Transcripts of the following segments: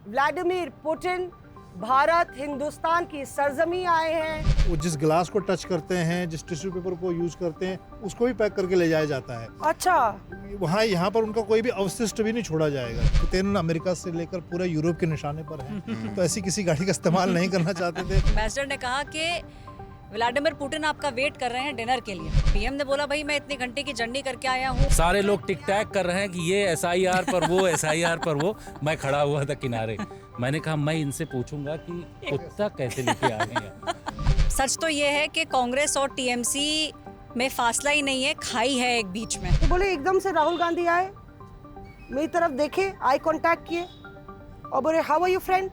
Vladimir Putin Bharat Hindustan की सरजमी आए हैं। वो जिस गिलास को टच करते हैं, जिस टिश्यू पेपर को यूज करते हैं, उसको भी पैक करके ले जाया जाता है। अच्छा, वहाँ यहाँ पर उनका कोई भी अवशिष्ट भी नहीं छोड़ा जाएगा। पुतिन अमेरिका से लेकर पूरे यूरोप के निशाने पर हैं, तो ऐसी किसी गाड़ी का इस्तेमाल नहीं करना चाहते थे। एम्बेसडर ने कहा कि व्लादिमीर पुतिन आपका वेट कर रहे हैं डिनर के लिए। पीएम ने बोला भाई मैं इतने घंटे की जर्नी करके आया हूँ। सारे लोग टिक टैक कर रहे हैं कि ये एसआईआर पर वो एसआईआर पर वो। मैं खड़ा हुआ था किनारे, मैंने कहा मैं इनसे पूछूंगा कि कुत्ता कैसे लेके आ गए। सच तो ये है कि कांग्रेस और टीएमसी में फासला ही नहीं है, खाई है एक बीच में। तो बोले एकदम से राहुल गांधी आए, मेरी तरफ देखे, आई कांटेक्ट किए और बोले how are you friend,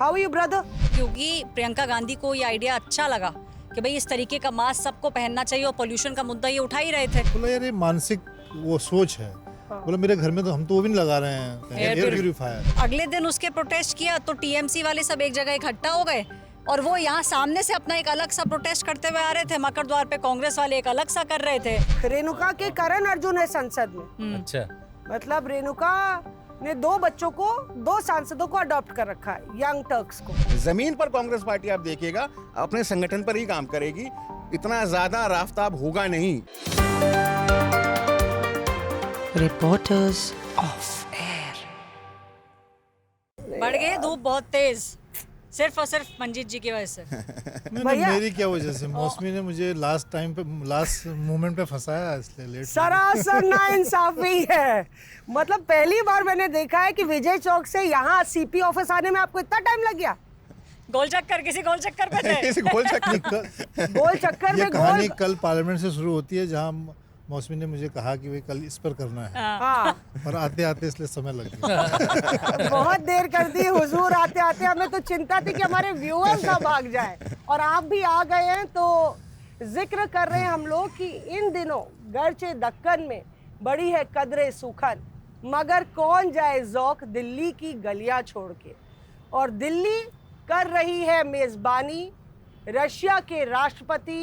how are you brother. क्योंकि प्रियंका गांधी को ये आइडिया अच्छा लगा कि भाई इस तरीके का मास्क सबको पहनना चाहिए और पोल्यूशन का मुद्दा ये उठा ही रहे थे। बोला यार ये मानसिक वो सोच है। बोला मेरे घर में तो हम तो वो भी नहीं लगा रहे हैं एयर प्यूरिफायर। अगले दिन उसके प्रोटेस्ट किया तो टीएमसी वाले सब एक जगह इकट्ठा हो गए और वो यहाँ सामने से अपना एक अलग सा प्रोटेस्ट करते हुए आ रहे थे। मकर द्वार पे कांग्रेस वाले एक अलग सा कर रहे थे। रेणुका के करण अर्जुन है संसद में। अच्छा, मतलब रेणुका ने 2 बच्चों को, 2 सांसदों को अडॉप्ट कर रखा है, यंग टर्क्स को। जमीन पर कांग्रेस पार्टी आप देखिएगा अपने संगठन पर ही काम करेगी, इतना ज्यादा राफ्ताब होगा नहीं। Reporters of air. बढ़ गई धूप बहुत तेज, सिर्फ और सिर्फ मंजीत जी की वजह से। नहीं, भैया। मेरी क्या वजह से, मौसमी ने मुझे लास्ट मोमेंट पे फंसाया, इसलिए लेट। सरासर नाइंसाफी है। मतलब पहली बार मैंने देखा है कि विजय चौक से यहाँ सीपी ऑफिस आने में आपको इतना टाइम लग गया। गोल चक्कर, किसी गोल चक्कर पे थे। इस गोल चक्कर गोल चक्कर ये में कहानी गोल। कल पार्लियामेंट से शुरू होती है, जहाँ मौसमी ने मुझे कहा कि वे कल इस पर करना है, हाँ, और आते आते इसलिए समय लग गया। बहुत देर कर दी हुजूर आते आते। हमें तो चिंता थी कि हमारे व्यूअर्स ना भाग जाए, और आप भी आ गए हैं। तो जिक्र कर रहे हैं हम लोग कि इन दिनों गर्चे दक्कन में बड़ी है कदरे सुखन, मगर कौन जाए ज़ौक दिल्ली की गलियां छोड़ के। और दिल्ली कर रही है मेज़बानी। रशिया के राष्ट्रपति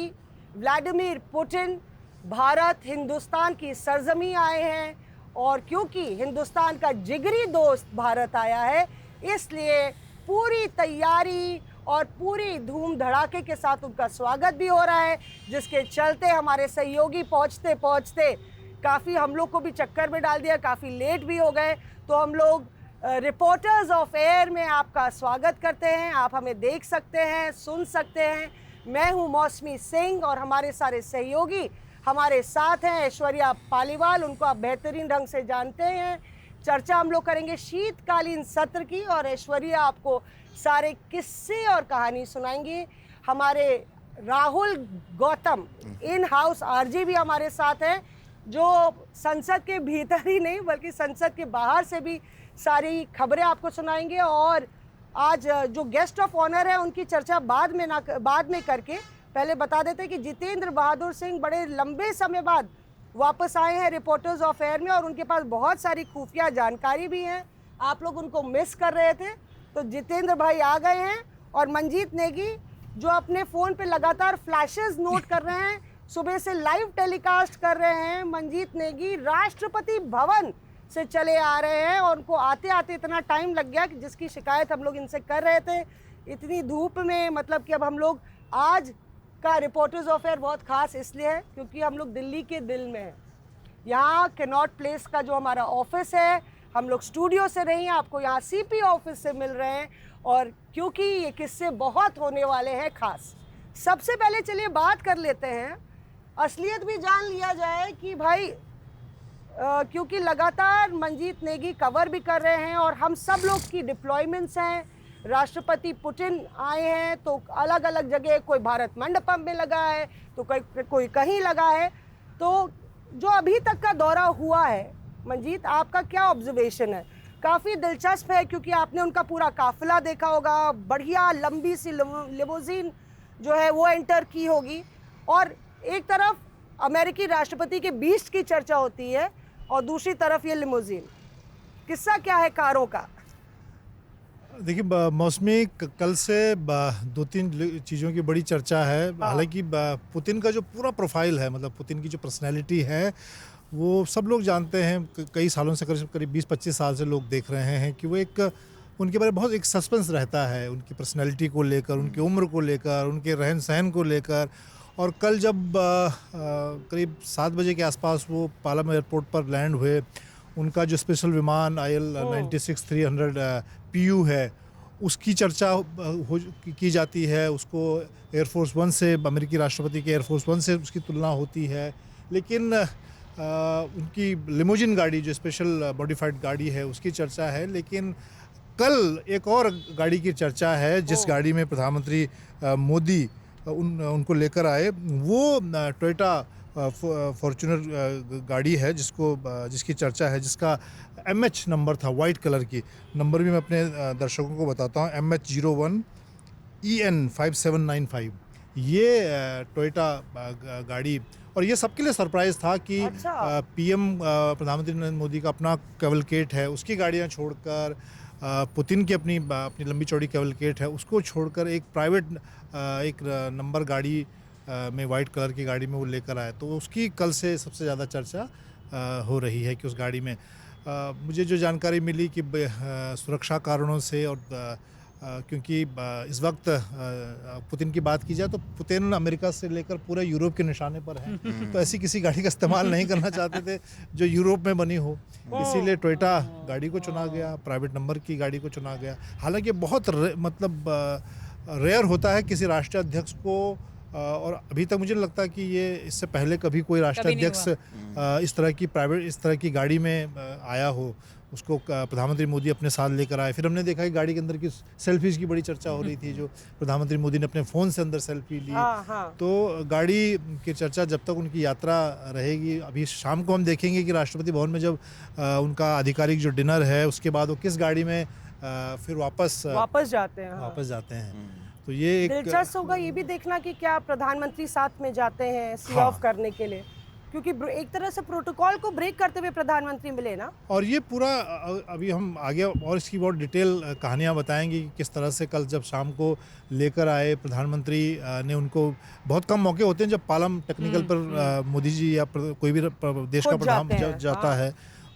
व्लादिमीर पुतिन भारत हिंदुस्तान की सरजमी आए हैं, और क्योंकि हिंदुस्तान का जिगरी दोस्त भारत आया है, इसलिए पूरी तैयारी और पूरी धूम धड़ाके के साथ उनका स्वागत भी हो रहा है, जिसके चलते हमारे सहयोगी पहुंचते पहुंचते काफ़ी हम लोग को भी चक्कर में डाल दिया, काफ़ी लेट भी हो गए। तो हम लोग रिपोर्टर्स ऑफ एयर में आपका स्वागत करते हैं। आप हमें देख सकते हैं, सुन सकते हैं। मैं हूं मौसमी सिंह और हमारे सारे सहयोगी हमारे साथ हैं। ऐश्वर्या पालीवाल, उनको आप बेहतरीन ढंग से जानते हैं। चर्चा हम लोग करेंगे शीतकालीन सत्र की, और ऐश्वर्या आपको सारे किस्से और कहानी सुनाएंगी। हमारे Rahul Gautam in house RG भी हमारे साथ हैं, जो संसद के भीतर ही नहीं बल्कि संसद के बाहर से भी सारी खबरें आपको सुनाएंगे। और आज जो गेस्ट ऑफ ऑनर है उनकी चर्चा बाद में करके पहले बता देते हैं कि जितेंद्र बहादुर सिंह बड़े लंबे समय बाद वापस आए हैं रिपोर्टर्स ऑफ एयर में, और उनके पास बहुत सारी खुफिया जानकारी भी है। आप लोग उनको मिस कर रहे थे, तो जितेंद्र भाई आ गए हैं। और मंजीत नेगी जो अपने फ़ोन पे लगातार फ्लैशेस नोट कर रहे हैं, सुबह से लाइव टेलीकास्ट कर रहे हैं। मंजीत नेगी राष्ट्रपति भवन से चले आ रहे हैं, और उनको आते आते इतना टाइम लग गया कि जिसकी शिकायत हम लोग इनसे कर रहे थे, इतनी धूप में। मतलब कि अब हम लोग आज का रिपोर्टर्स ऑफ एयर बहुत खास इसलिए है क्योंकि हम लोग दिल्ली के दिल में हैं। यहाँ कैनॉट प्लेस का जो हमारा ऑफिस है, हम लोग स्टूडियो से नहीं, आपको यहाँ सीपी ऑफिस से मिल रहे हैं, और क्योंकि ये किस्से बहुत होने वाले हैं खास। सबसे पहले चलिए बात कर लेते हैं, असलियत भी जान लिया जाए कि भाई क्योंकि लगातार मंजीत नेगी कवर भी कर रहे हैं, और हम सब लोग की डिप्लॉयमेंट्स हैं। राष्ट्रपति पुतिन आए हैं तो अलग अलग जगह, कोई भारत मंडपम में लगा है तो कोई कहीं लगा है। तो जो अभी तक का दौरा हुआ है, मंजीत आपका क्या ऑब्जर्वेशन है? काफ़ी दिलचस्प है क्योंकि आपने उनका पूरा काफिला देखा होगा, बढ़िया लंबी सी लिमोजीन जो है वो एंटर की होगी, और एक तरफ अमेरिकी राष्ट्रपति के बीस्ट की चर्चा होती है और दूसरी तरफ ये लिमोजीन। किस्सा क्या है कारों का? देखिए मौसमी कल से 2-3 चीज़ों की बड़ी चर्चा है। हालांकि पुतिन का जो पूरा प्रोफाइल है, मतलब पुतिन की जो पर्सनैलिटी है, वो सब लोग जानते हैं। कई सालों से, करीब 20-25 साल से लोग देख रहे हैं कि वो एक उनके बारे में बहुत एक सस्पेंस रहता है, उनकी पर्सनैलिटी को लेकर, उनकी उम्र को लेकर, उनके रहन सहन को लेकर। और कल जब करीब 7 बजे के आसपास वो पालम एयरपोर्ट पर लैंड हुए, उनका जो स्पेशल विमान IL-96-300 PU है, उसकी चर्चा की जाती है। उसको एयरफोर्स 1 से, अमेरिकी राष्ट्रपति के एयरफोर्स 1 से उसकी तुलना होती है। लेकिन उनकी लिमोजिन गाड़ी जो स्पेशल मॉडिफाइड गाड़ी है उसकी चर्चा है। लेकिन कल एक और गाड़ी की चर्चा है जिस गाड़ी में प्रधानमंत्री मोदी उनको लेकर आए, वो टोयोटा फॉर्च्यूनर गाड़ी है जिसकी चर्चा है, जिसका MH नंबर था, वाइट कलर की। नंबर भी मैं अपने दर्शकों को बताता हूँ, MH01 EN 5795। ये टोयोटा गाड़ी, और ये सबके लिए सरप्राइज था कि PM प्रधानमंत्री नरेंद्र मोदी का अपना कैवलकेट है, उसकी गाड़ियाँ छोड़कर, पुतिन की अपनी लंबी चौड़ी कैवलकेट है, उसको छोड़कर एक प्राइवेट एक नंबर गाड़ी में, वाइट कलर की गाड़ी में वो लेकर आए। तो उसकी कल से सबसे ज़्यादा चर्चा हो रही है कि उस गाड़ी में मुझे जो जानकारी मिली कि सुरक्षा कारणों से, और क्योंकि इस वक्त पुतिन की बात की जाए तो पुतिन अमेरिका से लेकर पूरे यूरोप के निशाने पर हैं, तो ऐसी किसी गाड़ी का इस्तेमाल नहीं करना चाहते थे जो यूरोप में बनी हो, इसीलिए टोयोटा गाड़ी को चुना गया, प्राइवेट नंबर की गाड़ी को चुना गया। हालांकि बहुत रेयर होता है किसी राष्ट्रीय अध्यक्ष को, और अभी तक मुझे लगता है कि ये इससे पहले कभी कोई राष्ट्रीय अध्यक्ष इस तरह की गाड़ी में आया हो, उसको प्रधानमंत्री मोदी अपने साथ लेकर आए। फिर हमने देखा कि गाड़ी के अंदर की सेल्फीज की बड़ी चर्चा हो रही थी, जो प्रधानमंत्री मोदी ने अपने फ़ोन से अंदर सेल्फी ली। तो गाड़ी की चर्चा जब तक उनकी यात्रा रहेगी, अभी शाम को हम देखेंगे कि राष्ट्रपति भवन में जब उनका आधिकारिक जो डिनर है उसके बाद वो किस गाड़ी में फिर वापस जाते हैं। तो ये एक दिलचस्प होगा ये भी देखना कि क्या प्रधानमंत्री साथ में जाते हैं सी ऑफ करने के लिए, क्योंकि एक तरह से प्रोटोकॉल को ब्रेक करते हुए प्रधानमंत्री मिले ना। और ये पूरा अभी हम आगे और इसकी बहुत डिटेल कहानियाँ बताएंगे कि किस तरह से कल जब शाम को लेकर आए प्रधानमंत्री ने। उनको बहुत कम मौके होते हैं जब पालम टेक्निकल पर मोदी जी या कोई भी देश का प्रधान जाता है,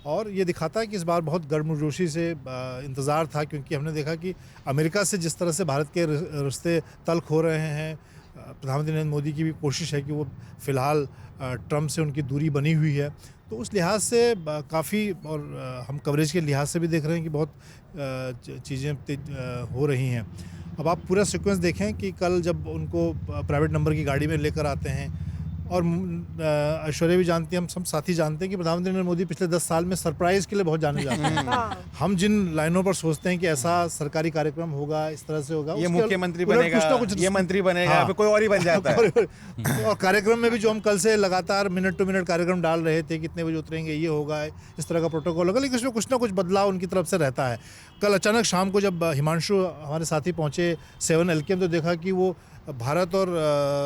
और ये दिखाता है कि इस बार बहुत गर्मजोशी से इंतज़ार था, क्योंकि हमने देखा कि अमेरिका से जिस तरह से भारत के रिश्ते तल्ख हो रहे हैं, प्रधानमंत्री नरेंद्र मोदी की भी कोशिश है कि वो फ़िलहाल ट्रंप से उनकी दूरी बनी हुई है, तो उस लिहाज से काफ़ी, और हम कवरेज के लिहाज से भी देख रहे हैं कि बहुत चीज़ें हो रही हैं। अब आप पूरा सीक्वेंस देखें कि कल जब उनको प्राइवेट नंबर की गाड़ी में लेकर आते हैं, और ऐश्वर्या भी जानती हैं, हम सब साथी जानते हैं कि प्रधानमंत्री नरेंद्र मोदी पिछले 10 साल में सरप्राइज के लिए बहुत जाने जाते हैं। हम जिन लाइनों पर सोचते हैं कि ऐसा सरकारी कार्यक्रम होगा, इस तरह से होगा, ये मुख्यमंत्री बनेगा, ये मंत्री बनेगा, कोई और ही बन जाता है। और कार्यक्रम में भी जो हम कल से लगातार मिनट टू मिनट कार्यक्रम डाल रहे थे, कितने बजे उतरेंगे, ये होगा, इस तरह का प्रोटोकॉल होगा, लेकिन इसमें कुछ ना कुछ बदलाव उनकी तरफ से रहता है। कल अचानक शाम को जब हिमांशु हमारे साथी पहुँचे 7 LKM, तो देखा कि वो भारत और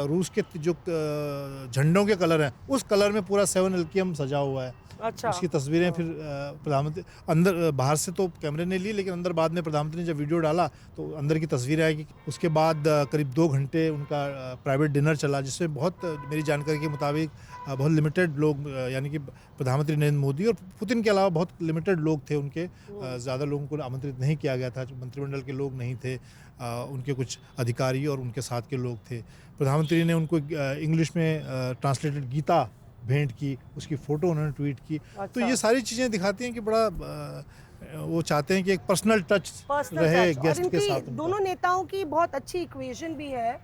रूस के जो झंडों के कलर हैं, उस कलर में पूरा 7 LKM सजा हुआ है। अच्छा। उसकी तस्वीरें फिर प्रधानमंत्री अंदर, बाहर से तो कैमरे ने ली, लेकिन अंदर बाद में प्रधानमंत्री ने जब वीडियो डाला तो अंदर की तस्वीरें आएगी। उसके बाद करीब 2 घंटे उनका प्राइवेट डिनर चला, जिसमें बहुत, मेरी जानकारी के मुताबिक बहुत लिमिटेड लोग, यानी कि प्रधानमंत्री नरेंद्र मोदी और पुतिन के अलावा बहुत लिमिटेड लोग थे उनके, ज़्यादा लोगों को आमंत्रित नहीं किया गया था, मंत्रिमंडल के लोग नहीं थे, उनके कुछ अधिकारी और उनके साथ के लोग थे। प्रधानमंत्री ने उनको इंग्लिश में ट्रांसलेटेड गीता भेंट की, उसकी फ़ोटो उन्होंने ट्वीट की। अच्छा। तो ये सारी चीज़ें दिखाती हैं कि बड़ा वो चाहते हैं कि एक पर्सनल टच रहे गेस्ट के साथ। दोनों नेताओं की बहुत अच्छी इक्वेशन भी है।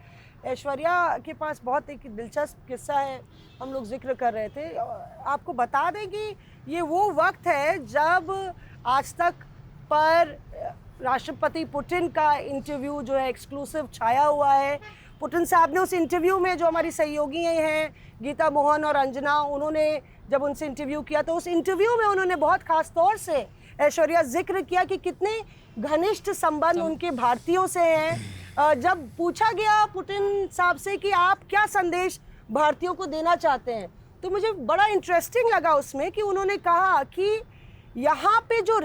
ऐश्वर्या के पास बहुत एक दिलचस्प किस्सा है, हम लोग जिक्र कर रहे थे। आपको बता दें कि ये वो वक्त है जब आज तक पर राष्ट्रपति पुतिन का इंटरव्यू जो है एक्सक्लूसिव छाया हुआ है। पुतिन साहब ने उस इंटरव्यू में, जो हमारी सहयोगी हैं गीता मोहन और अंजना, उन्होंने जब उनसे इंटरव्यू किया तो उस इंटरव्यू में उन्होंने बहुत खास तौर से ऐश्वर्या जिक्र किया कि कितने घनिष्ठ संबंध उनके भारतीयों से हैं। जब पूछा गया पुतिन साहब से कि आप क्या संदेश भारतीयों को देना चाहते हैं, तो मुझे बड़ा इंटरेस्टिंग लगा उसमें कि उन्होंने कहा कि यहाँ पे जो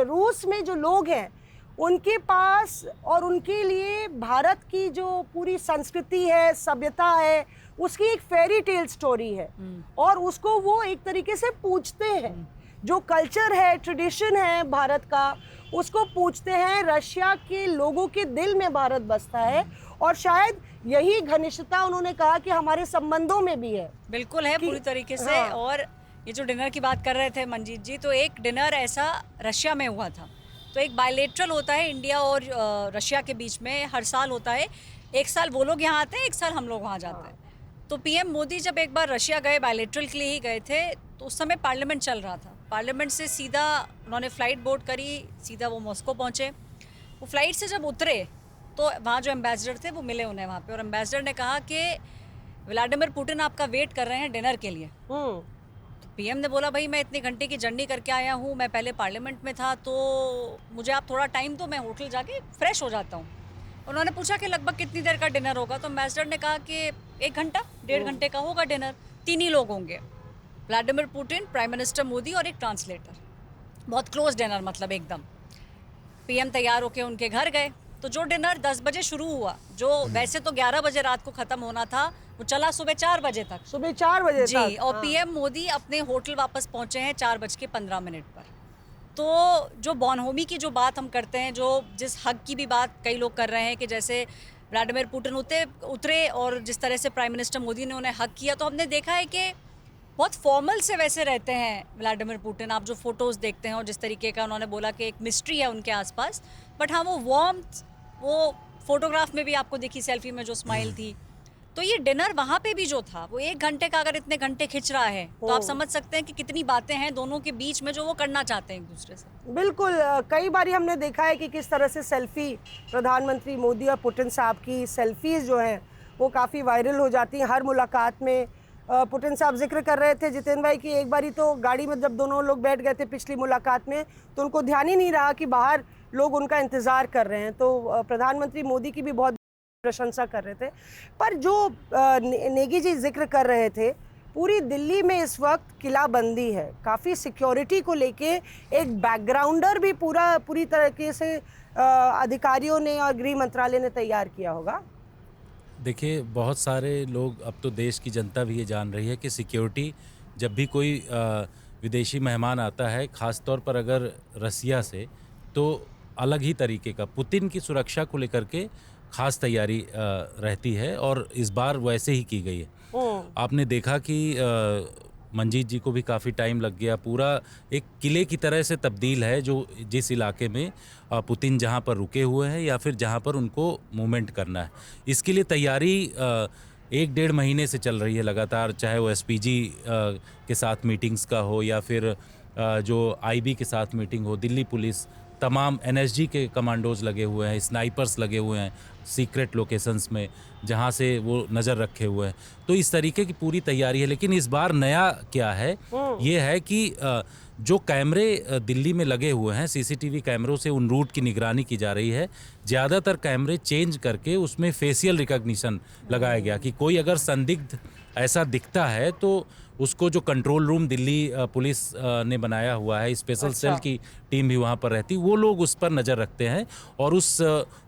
रूस में जो लोग हैं उनके पास और उनके लिए भारत की जो पूरी संस्कृति है, सभ्यता है, उसकी एक फेरी टेल स्टोरी है, और उसको वो एक तरीके से पूछते हैं। जो कल्चर है, ट्रेडिशन है भारत का, उसको पूछते हैं। रशिया के लोगों के दिल में भारत बसता है और शायद यही घनिष्ठता उन्होंने कहा कि हमारे संबंधों में भी है। बिल्कुल है पूरी तरीके से। हाँ। और ये जो डिनर की बात कर रहे थे मंजीत जी, तो एक डिनर ऐसा रशिया में हुआ था। तो एक बायलेटरल होता है इंडिया और रशिया के बीच में, हर साल होता है। एक साल वो लोग यहाँ आते हैं, एक साल हम लोग वहाँ जाते हैं। तो पीएम मोदी जब एक बार रशिया गए, बायलेटरल के लिए ही गए थे, तो उस समय पार्लियामेंट चल रहा था। पार्लियामेंट से सीधा उन्होंने फ़्लाइट बोर्ड करी, सीधा वो मॉस्को पहुँचे। वो फ्लाइट से जब उतरे तो वहाँ जो एम्बेसडर थे वो मिले उन्हें वहाँ पे, और एम्बेसडर ने कहा कि व्लादिमीर पुतिन आपका वेट कर रहे हैं डिनर के लिए। पीएम ने बोला भाई मैं इतने घंटे की जर्नी करके आया हूँ, मैं पहले पार्लियामेंट में था, तो मुझे आप थोड़ा टाइम दो, मैं होटल जाके फ्रेश हो जाता हूँ। उन्होंने पूछा कि लगभग कितनी देर का डिनर होगा, तो एम्बेसडर ने कहा कि 1 घंटा 1.5 घंटे का होगा डिनर। 3 ही लोग होंगे, Vladimir Putin, prime minister Modi और एक ट्रांसलेटर। बहुत क्लोज डिनर, मतलब एकदम। पीएम तैयार होके उनके घर गए। तो जो डिनर 10 बजे शुरू हुआ, जो वैसे तो 11 बजे रात को ख़त्म होना था, वो चला सुबह 4 बजे तक। सुबह 4 बजे जी। तक। और हाँ। पीएम मोदी अपने होटल वापस पहुंचे हैं 4:15 पर। तो जो बॉनहोमी की जो बात हम करते हैं, जो जिस हक की भी बात कई लोग कर रहे हैं कि जैसे व्लादिमीर पुतिन उतरे और जिस तरह से प्राइम मिनिस्टर मोदी ने उन्हें हक किया, तो हमने देखा है कि बहुत फॉर्मल से वैसे रहते हैं व्लादिमीर पुतिन। आप जो फोटोज़ देखते हैं और जिस तरीके का उन्होंने बोला कि एक मिस्ट्री है उनके आसपास, बट हाँ वो वार्मथ, वो फोटोग्राफ में भी आपको दिखी, सेल्फी में जो स्माइल थी। तो ये डिनर वहाँ पे भी जो था वो 1 घंटे का अगर इतने घंटे खिंच रहा है, तो आप समझ सकते हैं कि कितनी बातें हैं दोनों के बीच में जो वो करना चाहते हैं एक दूसरे से। बिल्कुल। कई बार हमने देखा है कि किस तरह से सेल्फी, प्रधानमंत्री मोदी और पुतिन साहब की सेल्फीज जो हैं वो काफ़ी वायरल हो जाती हैं हर मुलाकात में। पुतिन साहब जिक्र कर रहे थे जितेंद्र भाई की, एक बारी तो गाड़ी में जब दोनों लोग बैठ गए थे पिछली मुलाकात में, तो उनको ध्यान ही नहीं रहा कि बाहर लोग उनका इंतज़ार कर रहे हैं। तो प्रधानमंत्री मोदी की भी बहुत प्रशंसा कर रहे थे। पर जो नेगी जी जिक्र कर रहे थे, पूरी दिल्ली में इस वक्त किलाबंदी है, काफ़ी सिक्योरिटी को लेके एक बैकग्राउंडर भी पूरी तरीके से अधिकारियों ने और गृह मंत्रालय ने तैयार किया होगा। देखिए, बहुत सारे लोग, अब तो देश की जनता भी ये जान रही है कि सिक्योरिटी, जब भी कोई विदेशी मेहमान आता है, ख़ास तौर पर अगर रसिया से, तो अलग ही तरीके का पुतिन की सुरक्षा को लेकर के खास तैयारी रहती है, और इस बार वैसे ही की गई है। आपने देखा कि मंजीत जी को भी काफ़ी टाइम लग गया। पूरा एक किले की तरह से तब्दील है जो जिस इलाके में पुतिन जहाँ पर रुके हुए हैं या फिर जहाँ पर उनको मूवमेंट करना है, इसके लिए तैयारी 1-1.5 महीने से चल रही है लगातार। चाहे वो एसपीजी के साथ मीटिंग्स का हो या फिर जो आईबी के साथ मीटिंग हो, दिल्ली पुलिस, तमाम एनएसजी के कमांडोज लगे हुए हैं, स्नाइपर्स लगे हुए हैं सीक्रेट लोकेशंस में जहां से वो नज़र रखे हुए हैं। तो इस तरीके की पूरी तैयारी है। लेकिन इस बार नया क्या है, ये है कि जो कैमरे दिल्ली में लगे हुए हैं, सीसीटीवी कैमरों से उन रूट की निगरानी की जा रही है। ज़्यादातर कैमरे चेंज करके उसमें फेशियल रिकॉग्निशन लगाया गया कि कोई अगर संदिग्ध ऐसा दिखता है तो उसको, जो कंट्रोल रूम दिल्ली पुलिस ने बनाया हुआ है, स्पेशल सेल की टीम भी वहाँ पर रहती, वो लोग उस पर नज़र रखते हैं और उस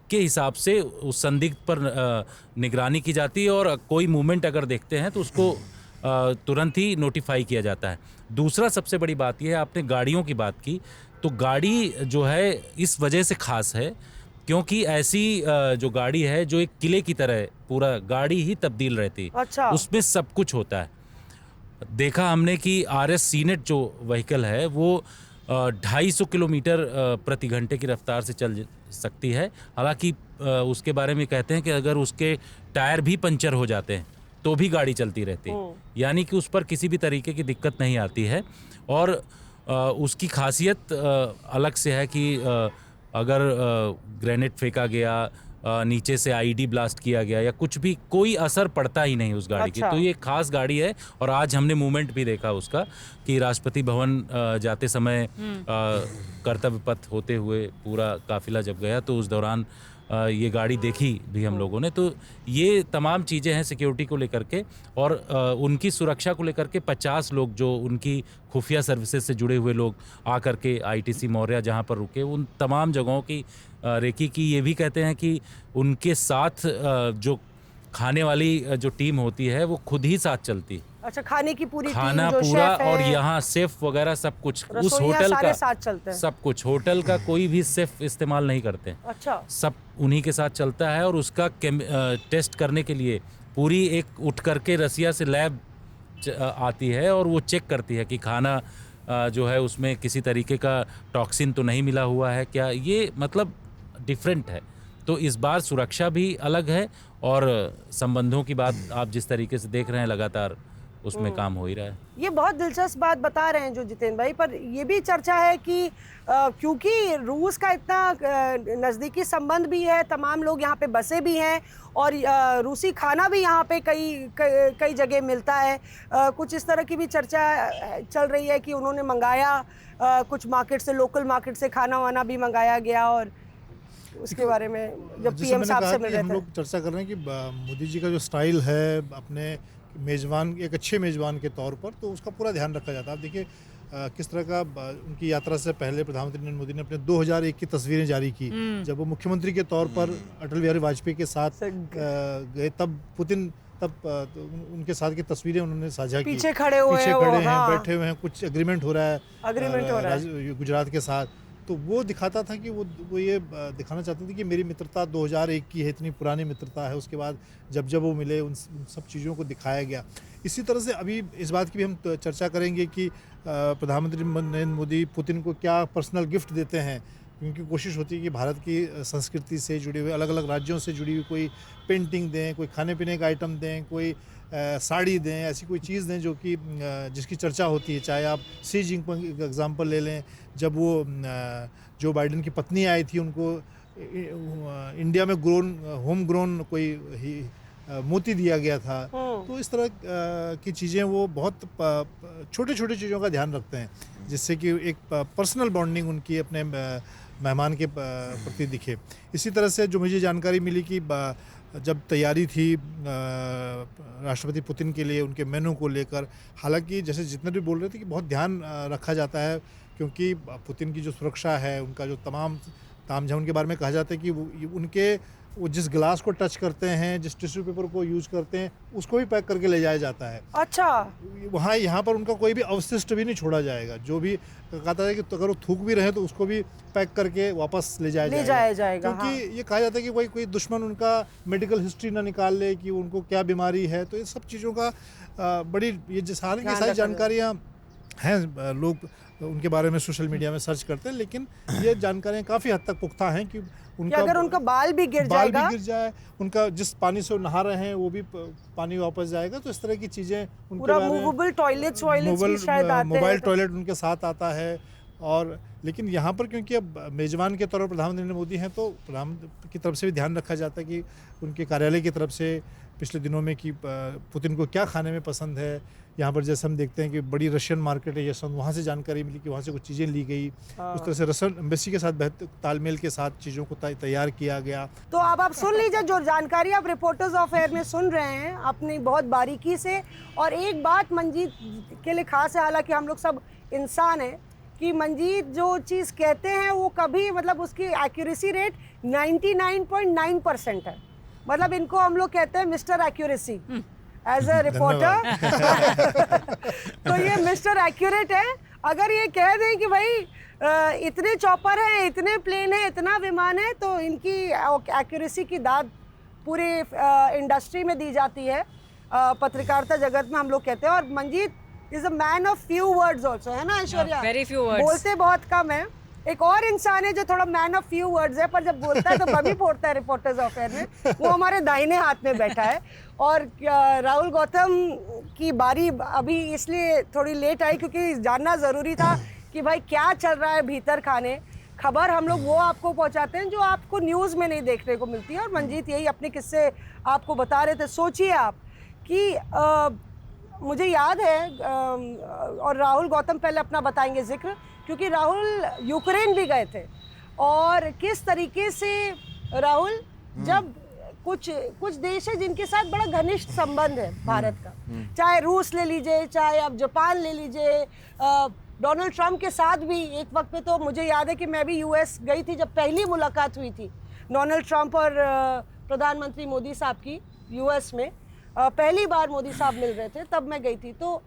के हिसाब से उस संदिग्ध पर निगरानी की जाती है, और कोई मूवमेंट अगर देखते हैं तो उसको तुरंत ही नोटिफाई किया जाता है। दूसरा सबसे बड़ी बात यह है, आपने गाड़ियों की बात की, तो गाड़ी जो है इस वजह से खास है क्योंकि ऐसी जो गाड़ी है जो एक किले की तरह पूरा गाड़ी ही तब्दील रहती है, उसमें सब कुछ होता है। देखा हमने कि RS सीनेट जो व्हीकल है वो 250 किलोमीटर प्रति घंटे की रफ्तार से चल सकती है। हालांकि उसके बारे में कहते हैं कि अगर उसके टायर भी पंचर हो जाते हैं तो भी गाड़ी चलती रहती है, यानी कि उस पर किसी भी तरीके की दिक्कत नहीं आती है। और उसकी खासियत अलग से है कि अगर ग्रेनेड फेंका गया, नीचे से आईडी ब्लास्ट किया गया या कुछ भी, कोई असर पड़ता ही नहीं उस गाड़ी की। तो ये खास गाड़ी है। और आज हमने मूवमेंट भी देखा उसका कि राष्ट्रपति भवन जाते समय कर्तव्य पथ होते हुए पूरा काफिला जब गया तो उस दौरान ये गाड़ी देखी भी हम लोगों ने। तो ये तमाम चीज़ें हैं सिक्योरिटी को लेकर के, और उनकी सुरक्षा को लेकर के 50 लोग जो उनकी खुफिया सर्विसेज से जुड़े हुए लोग आकर के ITC मौर्या जहाँ पर रुके, उन तमाम जगहों की रेकी की। ये भी कहते हैं कि उनके साथ जो खाने वाली जो टीम होती है वो खुद ही साथ चलती है। अच्छा, खाने की पूरी खाना टीम जो पूरा, शेफ है, और यहाँ सेफ वगैरह सब कुछ उस रसोइया होटल सारे का साथ चलते हैं। सब कुछ होटल का कोई भी सेफ इस्तेमाल नहीं करते हैं। अच्छा, सब उन्हीं के साथ चलता है, और उसका टेस्ट करने के लिए पूरी एक उठ करके रसिया से लैब आती है और वो चेक करती है कि खाना जो है उसमें किसी तरीके का टॉक्सिन तो नहीं मिला हुआ है क्या। ये मतलब डिफरेंट है। तो इस बार सुरक्षा भी अलग है, और संबंधों की बात आप जिस तरीके से देख रहे हैं लगातार उसमें काम हो ही रहा है। ये बहुत दिलचस्प बात बता रहे हैं जो जितेंद्र भाई, पर ये भी चर्चा है कि क्योंकि रूस का इतना नज़दीकी संबंध भी है, तमाम लोग यहाँ पे बसे भी हैं, और रूसी खाना भी यहाँ पे कई जगह मिलता है। कुछ इस तरह की भी चर्चा चल रही है कि उन्होंने मंगाया कुछ मार्केट से, लोकल मार्केट से खाना वाना भी मंगाया गया, और उसके बारे में जब पीएम साहब से मिल रहे हम थे। लोग चर्चा कर रहे हैं कि मोदी जी का जो स्टाइल है अपने मेज़बान, एक अच्छे मेज़बान के तौर पर, तो उसका पूरा ध्यान रखा जाता है। आप देखिए किस तरह का उनकी यात्रा से पहले प्रधानमंत्री नरेंद्र मोदी ने अपने 2001 की तस्वीरें जारी की, जब वो मुख्यमंत्री के तौर पर अटल बिहारी वाजपेयी के साथ गए, तब पुतिन तो उनके साथ की तस्वीरें उन्होंने साझा की। पीछे खड़े हुए पीछे हैं खड़े वो, हैं, हाँ। बैठे हुए हैं, कुछ एग्रीमेंट हो रहा है, गुजरात के साथ। तो वो दिखाता था कि वो ये दिखाना चाहते थे कि मेरी मित्रता 2001 की है, इतनी पुरानी मित्रता है। उसके बाद जब वो मिले उन सब चीज़ों को दिखाया गया। इसी तरह से अभी इस बात की भी हम चर्चा करेंगे कि प्रधानमंत्री नरेंद्र मोदी पुतिन को क्या पर्सनल गिफ्ट देते हैं, क्योंकि कोशिश होती है कि भारत की संस्कृति से जुड़े हुए, अलग अलग राज्यों से जुड़ी हुई कोई पेंटिंग दें, कोई खाने पीने का आइटम दें, कोई साड़ी दें, ऐसी कोई चीज़ दें जो कि जिसकी चर्चा होती है। चाहे आप सी जिनपिंग का एग्जांपल ले लें, जब वो जो बाइडेन की पत्नी आई थी, उनको इंडिया में होम ग्रोन कोई मोती दिया गया था। तो इस तरह की चीज़ें वो बहुत छोटे छोटे चीज़ों का ध्यान रखते हैं, जिससे कि एक पर्सनल बॉन्डिंग उनकी अपने मेहमान के प्रति दिखे। इसी तरह से जो मुझे जानकारी मिली कि जब तैयारी थी राष्ट्रपति पुतिन के लिए उनके मेनू को लेकर, हालांकि जैसे जितने भी बोल रहे थे कि बहुत ध्यान रखा जाता है, क्योंकि पुतिन की जो सुरक्षा है, उनका जो तमाम तामझाम, उनके बारे में कहा जाता है कि वो जिस गिलास को टच करते हैं, जिस टिश्यू पेपर को यूज़ करते हैं, उसको भी पैक करके ले जाया जाता है। अच्छा, यहाँ पर उनका कोई भी अवशिष्ट भी नहीं छोड़ा जाएगा। जो भी कहता है कि तो अगर वो थूक भी रहे तो उसको भी पैक करके वापस ले जाया जाएगा। क्योंकि ये कहा जाता है कि कोई दुश्मन उनका मेडिकल हिस्ट्री ना निकाल ले कि उनको क्या बीमारी है। तो ये सब चीज़ों का बड़ी ये सारी जानकारियाँ हैं, लोग उनके बारे में सोशल मीडिया में सर्च करते हैं, लेकिन ये जानकारियाँ काफ़ी हद तक पुख्ता हैं कि अगर उनका बाल भी गिर जाए, उनका जिस पानी से नहा रहे हैं वो भी पानी वापस जाएगा। तो इस तरह की चीज़ें पूरा मूवेबल टॉयलेट्स भी शायद आते हैं, मोबाइल टॉयलेट उनके साथ आता है। और लेकिन यहाँ पर क्योंकि अब मेज़बान के तौर पर प्रधानमंत्री नरेंद्र मोदी हैं, तो प्रधानमंत्री की तरफ से भी ध्यान रखा जाता है कि उनके कार्यालय की तरफ से पिछले दिनों में कि पुतिन को क्या खाने में पसंद है। यहाँ पर जैसे हम देखते हैं कि बड़ी रशियन मार्केट है यशवंत, वहाँ से जानकारी मिली कि वहाँ से कुछ चीज़ें ली गई। उस तरह से रशियन एम्बेसी के साथ बेहतर तालमेल के साथ चीज़ों को तैयार किया गया। तो अब आप सुन लीजिए जो जानकारी आप रिपोर्टर्स ऑफ एयर में सुन रहे हैं अपनी बहुत बारीकी से। और एक बात मंजीत के लिए खास है, हालांकि हम लोग सब इंसान हैं, कि मंजीत जो चीज़ कहते हैं वो कभी मतलब उसकी एक्यूरेसी रेट 99.9% है। मतलब इनको हम लोग कहते हैं mister accuracy as a reporter. तो ये मिस्टर एक्यूरेट है। अगर ये कह दें कि भाई इतने चॉपर हैं, इतने प्लेन हैं, इतना विमान है, तो इनकी एक्यूरेसी की दाद पूरे इंडस्ट्री में दी जाती है, पत्रकारिता जगत में हम लोग कहते हैं। और Manjeet is a man of few words also, है ना ऐश्वर्या? वेरी फ्यू वर्ड्स, बोलते बहुत कम है। एक और इंसान है जो थोड़ा मैन ऑफ फ्यू वर्ड्स है, पर जब बोलता है तो बमी फोड़ता है रिपोर्टर्स ऑफ एयर में। वो हमारे दाहिने हाथ में बैठा है। और राहुल गौतम की बारी अभी इसलिए थोड़ी लेट आई क्योंकि जानना ज़रूरी था कि भाई क्या चल रहा है भीतर खाने। खबर हम लोग वो आपको पहुंचाते हैं जो आपको न्यूज़ में नहीं देखने को मिलती है। और मंजीत यही अपने किस्से आपको बता रहे थे। सोचिए आप कि मुझे याद है, और राहुल गौतम पहले अपना बताएंगे जिक्र, क्योंकि राहुल यूक्रेन भी गए थे। और किस तरीके से राहुल, जब कुछ देश है जिनके साथ बड़ा घनिष्ठ संबंध है भारत का, चाहे रूस ले लीजिए, चाहे आप जापान ले लीजिए, डोनाल्ड ट्रंप के साथ भी एक वक्त पे तो मुझे याद है कि मैं भी यूएस गई थी जब पहली मुलाकात हुई थी डोनाल्ड ट्रंप और प्रधानमंत्री मोदी साहब की यूएस में। पहली बार मोदी साहब मिल रहे थे तब मैं गई थी। तो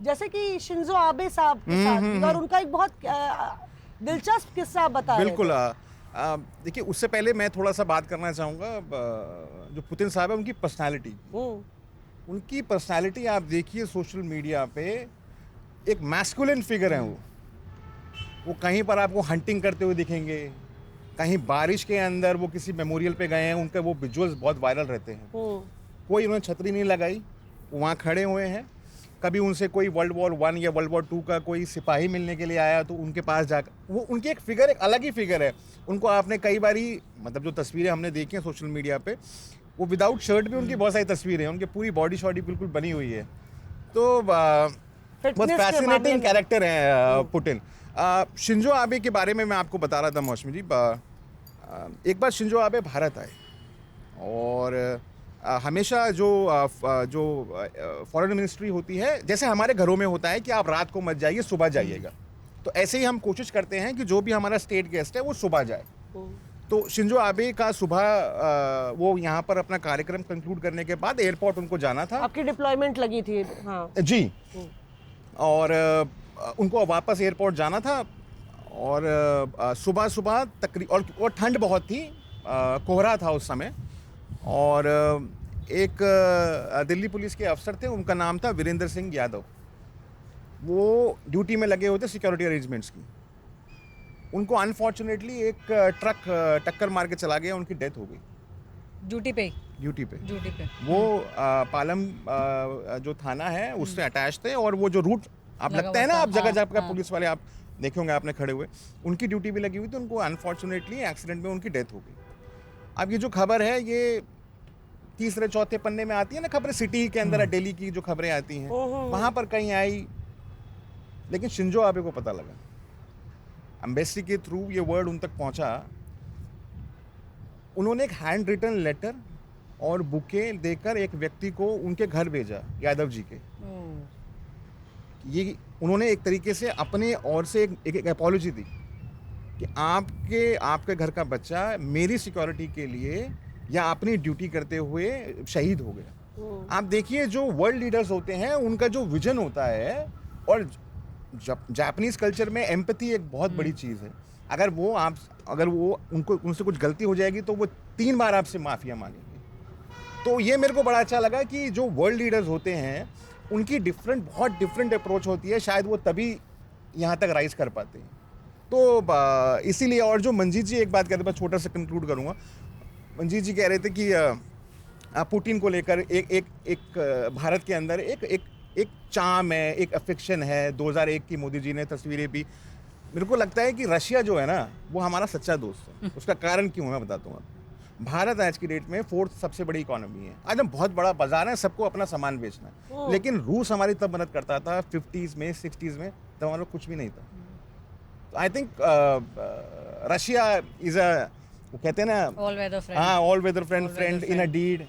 जैसे कि शिंजो आबे साहब के साथ भी, और उनका एक बहुत दिलचस्प किस्सा आप बता रहे थे। बिल्कुल। देखिए, उससे पहले मैं थोड़ा सा बात करना चाहूँगा जो पुतिन साहब है उनकी पर्सनालिटी। उनकी पर्सनालिटी आप देखिए सोशल मीडिया पे, एक मैस्कुलिन फिगर है वो कहीं पर आपको हंटिंग करते हुए दिखेंगे, कहीं बारिश के अंदर वो किसी मेमोरियल पे गए हैं, उनके वो विजुअल्स बहुत वायरल रहते हैं। कोई उन्होंने छतरी नहीं लगाई, वहाँ खड़े हुए हैं। कभी उनसे कोई वर्ल्ड वॉर 1 या वर्ल्ड वॉर 2 का कोई सिपाही मिलने के लिए आया तो उनके पास जाकर, वो उनकी एक फिगर, एक अलग ही फिगर है। उनको आपने कई बारी, मतलब जो तस्वीरें हमने देखी हैं सोशल मीडिया पे, वो विदाउट शर्ट भी उनकी बहुत सारी तस्वीरें हैं, उनकी पूरी बॉडी शॉडी बिल्कुल बनी हुई है। तो बहुत फैसिनेटिंग कैरेक्टर है पुतिन। शिंजो आबे के बारे में मैं आपको बता रहा था मौसमी जी। एक बार शिंजो आबे भारत आए और हमेशा जो फॉरेन मिनिस्ट्री होती है, जैसे हमारे घरों में होता है कि आप रात को मत जाइए, सुबह जाइएगा, तो ऐसे ही हम कोशिश करते हैं कि जो भी हमारा स्टेट गेस्ट है वो सुबह जाए। तो शिंजो आबे का सुबह वो यहाँ पर अपना कार्यक्रम कंक्लूड करने के बाद एयरपोर्ट उनको जाना था। आपकी डिप्लॉयमेंट लगी थी? हाँ जी। और उनको वापस एयरपोर्ट जाना था और सुबह सुबह और ठंड बहुत थी, कोहरा था उस समय। और एक दिल्ली पुलिस के अफसर थे, उनका नाम था वीरेंद्र सिंह यादव। वो ड्यूटी में लगे हुए थे सिक्योरिटी अरेंजमेंट्स की। उनको अनफॉर्चुनेटली एक ट्रक टक्कर मार के चला गया, उनकी डेथ हो गई ड्यूटी पे। वो पालम जो थाना है उससे अटैच थे, और वो जो रूट आप लगता है ना, आप जगह जगह का पुलिस वाले आप देखे होंगे आपने खड़े हुए, उनकी ड्यूटी भी लगी हुई थी। उनको अनफॉर्चुनेटली एक्सीडेंट में उनकी डेथ हो गई। अब ये जो खबर है ये तीसरे चौथे पन्ने में आती है ना खबरें, सिटी के अंदर दिल्ली की जो खबरें आती हैं वहाँ पर कहीं आई, लेकिन शिंजो आबे को पता लगा, एम्बेसी के थ्रू ये वर्ड उन तक पहुँचा। उन्होंने एक हैंड रिटन लेटर और बुके देकर एक व्यक्ति को उनके घर भेजा, यादव जी के। ये उन्होंने एक तरीके से अपने ओर से एक अपॉलॉजी दी कि आपके घर का बच्चा मेरी सिक्योरिटी के लिए या अपनी ड्यूटी करते हुए शहीद हो गया। आप देखिए, जो वर्ल्ड लीडर्स होते हैं उनका जो विजन होता है, और जापानीज कल्चर में एम्पैथी एक बहुत बड़ी चीज़ है। अगर वो उनको उनसे कुछ गलती हो जाएगी तो वो 3 बार आपसे माफिया मांगेंगे। तो ये मेरे को बड़ा अच्छा लगा कि जो वर्ल्ड लीडर्स होते हैं उनकी बहुत डिफरेंट अप्रोच होती है, शायद वो तभी यहाँ तक राइज कर पाते हैं। तो इसीलिए, और जो मंजीत जी एक बात कहते हैं, छोटा सा कंक्लूड करूँगा। मंजीत जी कह रहे थे कि पुतिन को लेकर एक भारत के अंदर एक चार्म है, एक अफेक्शन है। 2001 की मोदी जी ने तस्वीरें भी, मेरे को लगता है कि रशिया जो है ना वो हमारा सच्चा दोस्त है। उसका कारण क्यों है मैं बताता हूँ आपको। भारत आज की डेट में 4th सबसे बड़ी इकोनॉमी है, आज हम बहुत बड़ा बाजार है, सबको अपना सामान बेचना है। लेकिन रूस हमारी तब मदद करता था 50s में 60s में, तब हमारा कुछ भी नहीं था। आई थिंक रशिया इज वो कहते हैं ना, ऑल वेदर फ्रेंड। हाँ, all weather friend in a deed,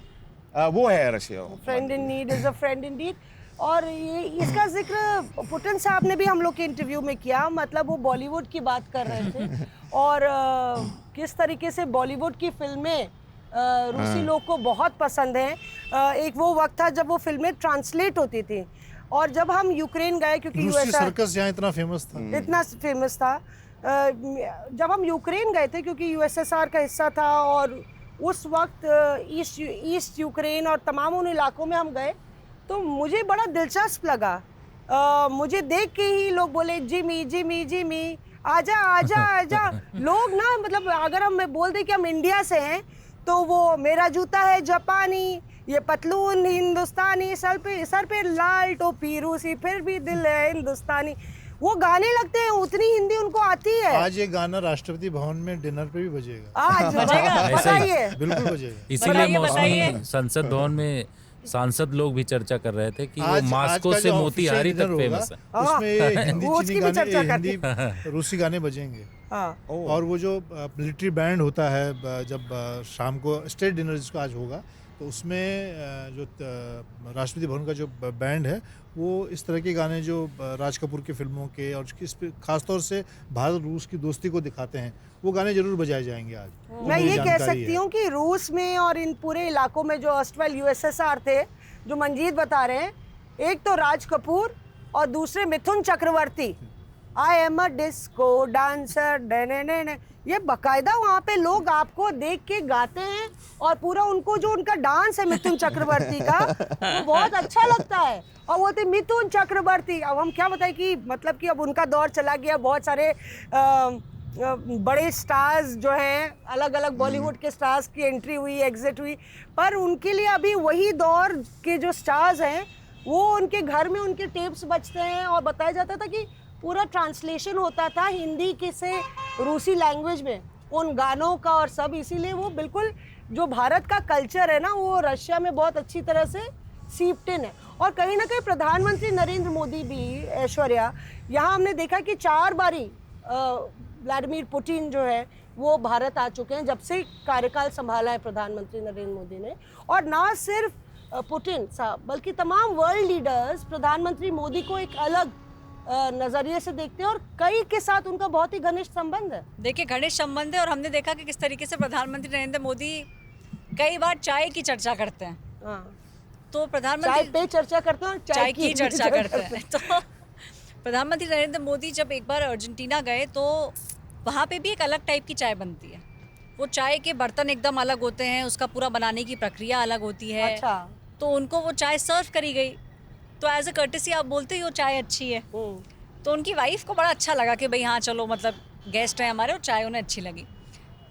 वो है Russia. Friend in need is a friend in deed. और ये इसका जिक्र पुतिन साहब ने भी हम लोग के इंटरव्यू में किया, मतलब वो बॉलीवुड की बात कर रहे थे और किस तरीके से बॉलीवुड की फिल्में रूसी लोग को बहुत पसंद हैं। एक वो वक्त था जब वो फिल्में ट्रांसलेट होती थी, और जब हम यूक्रेन गए, क्योंकि रूसी सर्कस यहाँ इतना फेमस था, जब हम यूक्रेन गए थे क्योंकि यूएसएसआर का हिस्सा था, और उस वक्त ईस्ट यूक्रेन और तमाम उन इलाकों में हम गए, तो मुझे बड़ा दिलचस्प लगा। मुझे देख के ही लोग बोले जिमी जिमी जिमी, आजा आजा आजा। लोग ना, मतलब अगर हम बोल दें कि हम इंडिया से हैं, तो वो मेरा जूता है जापानी, ये पतलून हिंदुस्तानी, सर पे लाल टोपी रूसी, फिर भी दिल है हिंदुस्तानी, वो गाने लगते हैं। उतनी हिंदी उनको आती है। आज ये गाना राष्ट्रपति भवन में डिनर पे भी बजेगा। आज बजेगा, बताइए। बिल्कुल बजेगा। इसीलिए मौसमी संसद भवन में सांसद लोग भी चर्चा कर रहे थे कि वो मास्को से मोतिहारी तक फेमस है, उसमें हिंदी रूसी गाने बजेंगे। और वो जो मिलिट्री बैंड होता है, जब शाम को स्टेट डिनर जिसको आज होगा, तो उसमें जो राष्ट्रपति भवन का जो बैंड है वो इस तरह के गाने जो राज कपूर की फिल्मों के और ख़ासतौर से भारत रूस की दोस्ती को दिखाते हैं वो गाने जरूर बजाए जाएंगे आज। तो मैं मुझे ये कह जानकारी सकती है। हूँ कि रूस में और इन पूरे इलाकों में जो ऑस्ट्रेल यूएसएसआर थे, जो मंजीत बता रहे हैं, एक तो राज कपूर और दूसरे Mithun Chakraborty, I am a disco dancer, ये बकायदा वहाँ पे लोग आपको देख के गाते हैं और पूरा उनको जो उनका डांस है मिथुन चक्रवर्ती का वो बहुत अच्छा लगता है। और वो थे मिथुन चक्रवर्ती। अब हम क्या बताएं कि मतलब कि अब उनका दौर चला गया, बहुत सारे बड़े स्टार्स जो हैं, अलग अलग बॉलीवुड के स्टार्स की एंट्री हुई, एग्जिट हुई, पर उनके लिए अभी वही दौर के जो स्टार्स हैं वो उनके घर में उनके टेप्स बजते हैं और बताया जाता था कि पूरा ट्रांसलेशन होता था हिंदी के से रूसी लैंग्वेज में उन गानों का और सब। इसीलिए वो बिल्कुल जो भारत का कल्चर है ना वो रशिया में बहुत अच्छी तरह से सीप्ड इन है। और कहीं ना कहीं प्रधानमंत्री नरेंद्र मोदी भी, ऐश्वर्या, यहाँ हमने देखा कि 4 बारी व्लादिमीर पुतिन जो है वो भारत आ चुके हैं जब से कार्यकाल संभाला है प्रधानमंत्री नरेंद्र मोदी ने। और ना सिर्फ पुतिन साहब बल्कि तमाम वर्ल्ड लीडर्स प्रधानमंत्री मोदी को एक अलग नज़रिए से देखते हैं और कई के साथ उनका बहुत ही घनिष्ठ संबंध है। देखिए, घनिष्ठ संबंध है और हमने देखा कि किस तरीके से प्रधानमंत्री नरेंद्र मोदी कई बार चाय की चर्चा करते हैं। हाँ। तो चाय प्रधानमंत्री पे चर्चा करते हैं और चाय की चर्चा करते हैं। तो प्रधानमंत्री नरेंद्र मोदी जब एक बार अर्जेंटीना गए तो वहाँ पे भी एक अलग टाइप की चाय बनती है। वो चाय के बर्तन एकदम अलग होते हैं, उसका पूरा बनाने की प्रक्रिया अलग होती है। अच्छा। तो उनको वो चाय सर्व करी गई, तो एज अ कर्टेसी आप बोलते ही वो चाय अच्छी है। तो उनकी वाइफ को बड़ा अच्छा लगा कि भाई हाँ चलो, मतलब गेस्ट हैं हमारे और चाय उन्हें अच्छी लगी।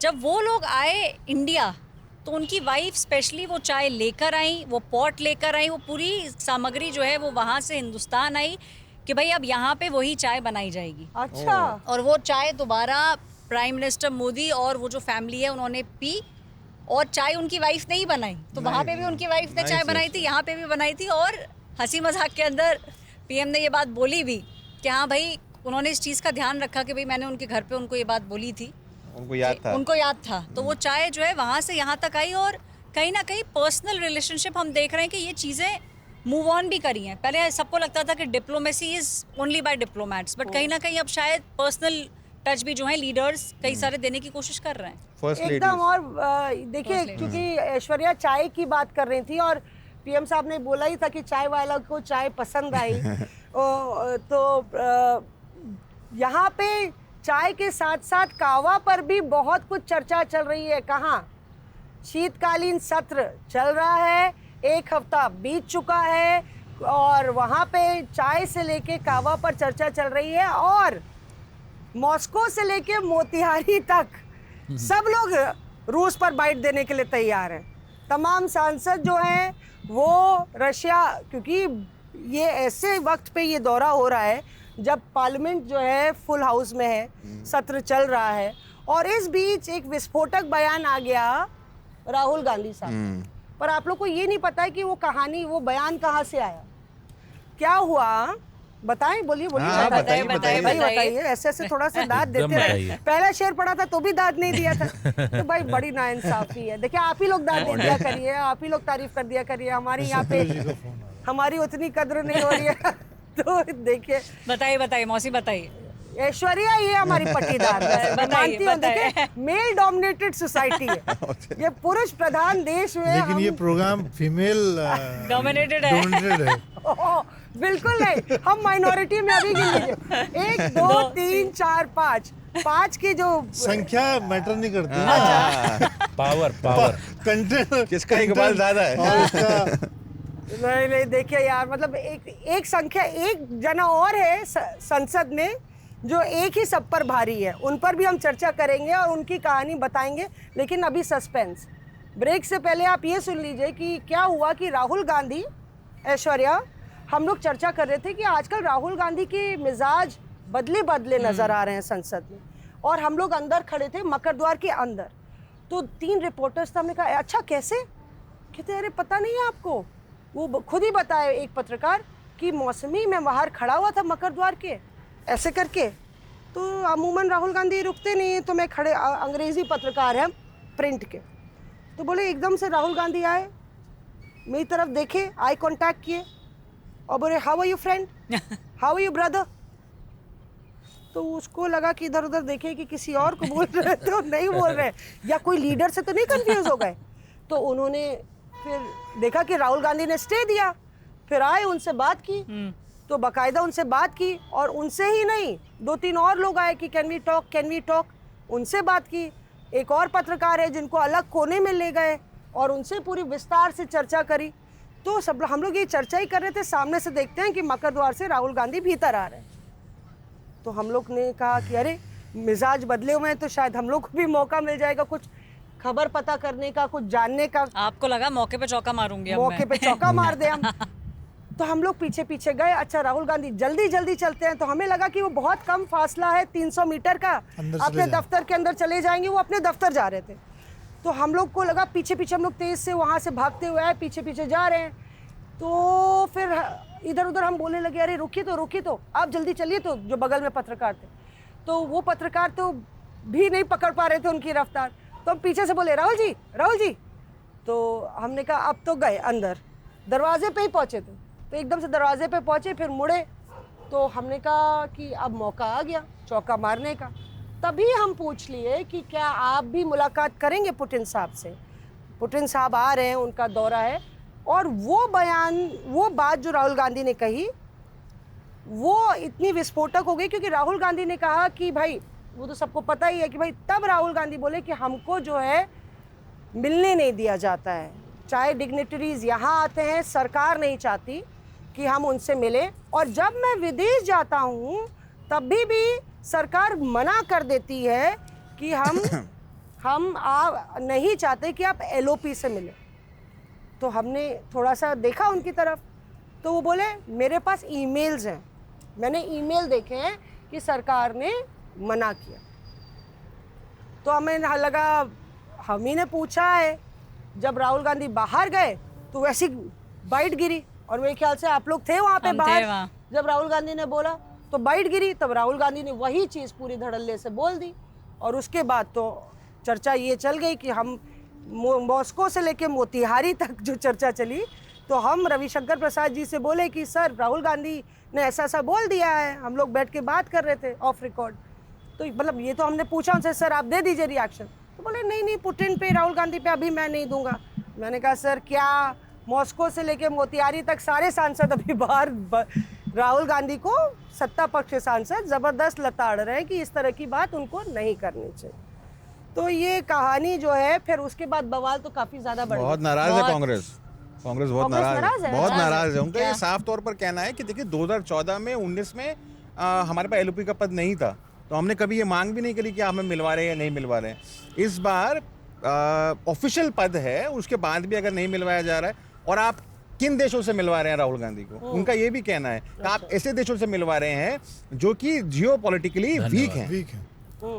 जब वो लोग आए इंडिया तो उनकी वाइफ स्पेशली वो चाय लेकर आई, वो पॉट लेकर आई, वो पूरी सामग्री जो है वो वहाँ से हिंदुस्तान आई कि भाई अब यहाँ पे वही चाय बनाई जाएगी। अच्छा। और वो चाय दोबारा प्राइम मिनिस्टर मोदी और वो जो फैमिली है उन्होंने पी, और चाय उनकी वाइफ ने ही बनाई। तो वहाँ पे भी उनकी वाइफ ने चाय बनाई थी, यहाँ पे भी बनाई थी। और हंसी मजाक के अंदर पीएम ने ये बात बोली भी कि हाँ भाई, उन्होंने इस चीज़ का ध्यान रखा कि भाई मैंने उनके घर पे उनको ये बात बोली थी, उनको याद था। तो वो चाय जो है वहाँ से यहाँ तक आई। और कहीं ना कहीं पर्सनल रिलेशनशिप हम देख रहे हैं कि ये चीज़ें मूव ऑन भी करी हैं। पहले सबको लगता था कि diplomacy is only by diplomats, but कहीं ना कहीं अब शायद पर्सनल टच भी जो है लीडर्स कई सारे देने की कोशिश कर रहे हैं। फर्स्ट एकदम। और देखिए, क्योंकि ऐश्वर्या चाय की बात कर रही थी और पीएम साहब ने बोला ही था कि चाय वाला को चाय पसंद आई। तो यहाँ पे चाय के साथ साथ कावा पर भी बहुत कुछ चर्चा चल रही है। कहाँ? शीतकालीन सत्र चल रहा है, 1 हफ्ता बीत चुका है और वहाँ पे चाय से लेके कावा पर चर्चा चल रही है। और मॉस्को से लेके मोतिहारी तक सब लोग रूस पर बाइट देने के लिए तैयार हैं। तमाम सांसद जो हैं वो रशिया, क्योंकि ये ऐसे वक्त पे ये दौरा हो रहा है जब पार्लियामेंट जो है फुल हाउस में है, सत्र चल रहा है, और इस बीच एक विस्फोटक बयान आ गया राहुल गांधी साहब। पर आप लोग को ये नहीं पता है कि वो कहानी, वो बयान कहाँ से आया, क्या हुआ, बताएं। बोलिए बोलिए। हाँ, बताइए, बताइए। ऐसे ऐसे थोड़ा सा दाद देते रहे। पहला शेर पढ़ा था तो भी दाद नहीं दिया था। तो भाई बड़ी नाइंसाफी है। देखिए, आप ही लोग दाद दे दिया करिए, आप ही लोग तारीफ कर दिया करिए। हमारी यहाँ पे हमारी उतनी कद्र नहीं हो रही है। तो देखिए, बताइए मौसी, बताइए। ऐश्वर्या ये हमारी पट्टीदार है। मानती हूँ, देखिए मेल डोमिनेटेड सोसाइटी है, ये पुरुष प्रधान देश में। लेकिन ये प्रोग्राम फीमेल डोमिनेटेड है। ओह, बिल्कुल नहीं, हम माइनॉरिटी में अभी गिन लीजिए। 1 2 3 4 5 की जो संख्या मैटर नहीं करती। पावर कंटेंट किसका इकबाल ज्यादा है। और उसका नहीं देखिए यार, मतलब एक संख्या, एक जना और है संसद में जो एक ही सब पर भारी है। उन पर भी हम चर्चा करेंगे और उनकी कहानी बताएंगे। लेकिन अभी सस्पेंस। ब्रेक से पहले आप ये सुन लीजिए कि क्या हुआ कि राहुल गांधी, ऐश्वर्या, हम लोग चर्चा कर रहे थे कि आजकल राहुल गांधी के मिजाज बदले नजर आ रहे हैं संसद में। और हम लोग अंदर खड़े थे, मकर द्वार के अंदर। तो 3 रिपोर्टर्स थे। हमने कहा अच्छा कैसे? कहते अरे पता नहीं है आपको? वो खुद ही बताए एक पत्रकार कि मौसमी में बाहर खड़ा हुआ था मकर द्वार के ऐसे करके। तो अमूमन राहुल गांधी रुकते नहीं, तो मैं खड़े, अंग्रेजी पत्रकार हैं प्रिंट के, तो बोले एकदम से राहुल गांधी आए मेरी तरफ देखे, आई कांटेक्ट किए और बोले how are you friend, how are you brother. तो उसको लगा कि इधर उधर देखे कि किसी और को बोल रहे थे और नहीं बोल रहे, या कोई लीडर से तो नहीं कंफ्यूज हो गए। तो उन्होंने फिर देखा कि राहुल गांधी ने स्टे दिया, फिर आए, उनसे बात की, तो बाकायदा उनसे बात की, और उनसे ही नहीं 2-3 और लोग आए कि कैन वी टॉक, उनसे बात की। एक और पत्रकार है जिनको अलग कोने में ले गए और उनसे पूरी विस्तार से चर्चा करी। तो सब हम लोग ये चर्चा ही कर रहे थे, सामने से देखते हैं कि मकर द्वार से राहुल गांधी भीतर आ रहे हैं। तो हम लोग ने कहा कि अरे मिजाज बदले हुए हैं, तो शायद हम लोग को भी मौका मिल जाएगा कुछ खबर पता करने का, कुछ जानने का। आपको लगा मौके पे चौका मारूंगी अब मौके मैं। पे चौका मार दे हम। तो हम लोग पीछे पीछे गए। अच्छा राहुल गांधी जल्दी जल्दी चलते हैं, तो हमें लगा कि वो बहुत कम फासला है 300 मीटर का, अंदर चले अपने जाएं। दफ्तर के अंदर चले जाएंगे। वो अपने दफ्तर जा रहे थे, तो हम लोग को लगा पीछे पीछे, हम लोग तेज से वहाँ से भागते हुए आए, पीछे पीछे जा रहे हैं। तो फिर इधर उधर हम बोलने लगे अरे रुकिए तो आप जल्दी चलिए। तो जो बगल में पत्रकार थे, तो वो पत्रकार तो भी नहीं पकड़ पा रहे थे उनकी रफ्तार। तो हम पीछे से बोले राहुल जी। तो हमने कहा अब तो गए अंदर, दरवाजे पे ही पहुंचे थे। तो एकदम से दरवाजे पे पहुंचे, फिर मुड़े, तो हमने कहा कि अब मौका आ गया चौका मारने का। तभी हम पूछ लिए कि क्या आप भी मुलाकात करेंगे पुतिन साहब से। पुतिन साहब आ रहे हैं, उनका दौरा है। और वो बात जो राहुल गांधी ने कही, वो इतनी विस्फोटक हो गई, क्योंकि राहुल गांधी ने कहा कि भाई, वो तो सबको पता ही है कि भाई, तब राहुल गांधी बोले कि हमको जो है मिलने नहीं दिया जाता है, चाहे डिग्निटरीज यहाँ आते हैं, सरकार नहीं चाहती कि हम उनसे मिलें। और जब मैं विदेश जाता हूँ तब भी सरकार मना कर देती है कि हम नहीं चाहते कि आप LOP से मिलें। तो हमने थोड़ा सा देखा उनकी तरफ, तो वो बोले मेरे पास ईमेल्स हैं, मैंने ईमेल देखे हैं कि सरकार ने मना किया। तो हमें लगा हम ही ने पूछा है। जब राहुल गांधी बाहर गए तो वैसी बाइट गिरी, और मेरे ख्याल से आप लोग थे वहाँ पे हम थे बाहर। वहाँ। जब राहुल गांधी ने बोला तो बाइट गिरी, तब राहुल गांधी ने वही चीज़ पूरी धड़ल्ले से बोल दी। और उसके बाद तो चर्चा ये चल गई कि हम मॉस्को से लेके मोतिहारी तक जो चर्चा चली, तो हम रविशंकर प्रसाद जी से बोले कि सर राहुल गांधी ने ऐसा बोल दिया है। हम लोग बैठ के बात कर रहे थे ऑफ रिकॉर्ड, तो मतलब ये तो हमने पूछा उनसे, सर आप दे दीजिए रिएक्शन। तो बोले नहीं पुतिन पे, राहुल गांधी पे अभी मैं नहीं दूंगा। मैंने कहा सर क्या मॉस्को से लेके मोतिहारी तक सारे सांसद अभी बाहर राहुल गांधी को, सत्ता पक्ष के सांसद जबरदस्त लताड़ रहे हैं कि इस तरह की बात उनको नहीं करनी चाहिए। तो ये कहानी जो है, फिर उसके बाद बवाल तो काफी ज्यादा बढ़ बहुत गया। नाराज है कांग्रेस बहुत नाराज है, बहुत नाराज है। उनका ये क्या? साफ तौर पर कहना है कि देखिए 2014 में 19 में हमारे पास LOP का पद नहीं था, तो हमने कभी ये मांग भी नहीं करी कि आप हमें मिलवा रहे हैं या नहीं मिलवा रहे हैं। इस बार ऑफिशियल पद है, उसके बाद भी अगर नहीं मिलवाया जा रहा है, और आप किन देशों से मिलवा रहे हैं राहुल गांधी को, उनका ये भी कहना है कि आप ऐसे देशों से मिलवा रहे हैं जो कि जियोपॉलिटिकली वीक हैं।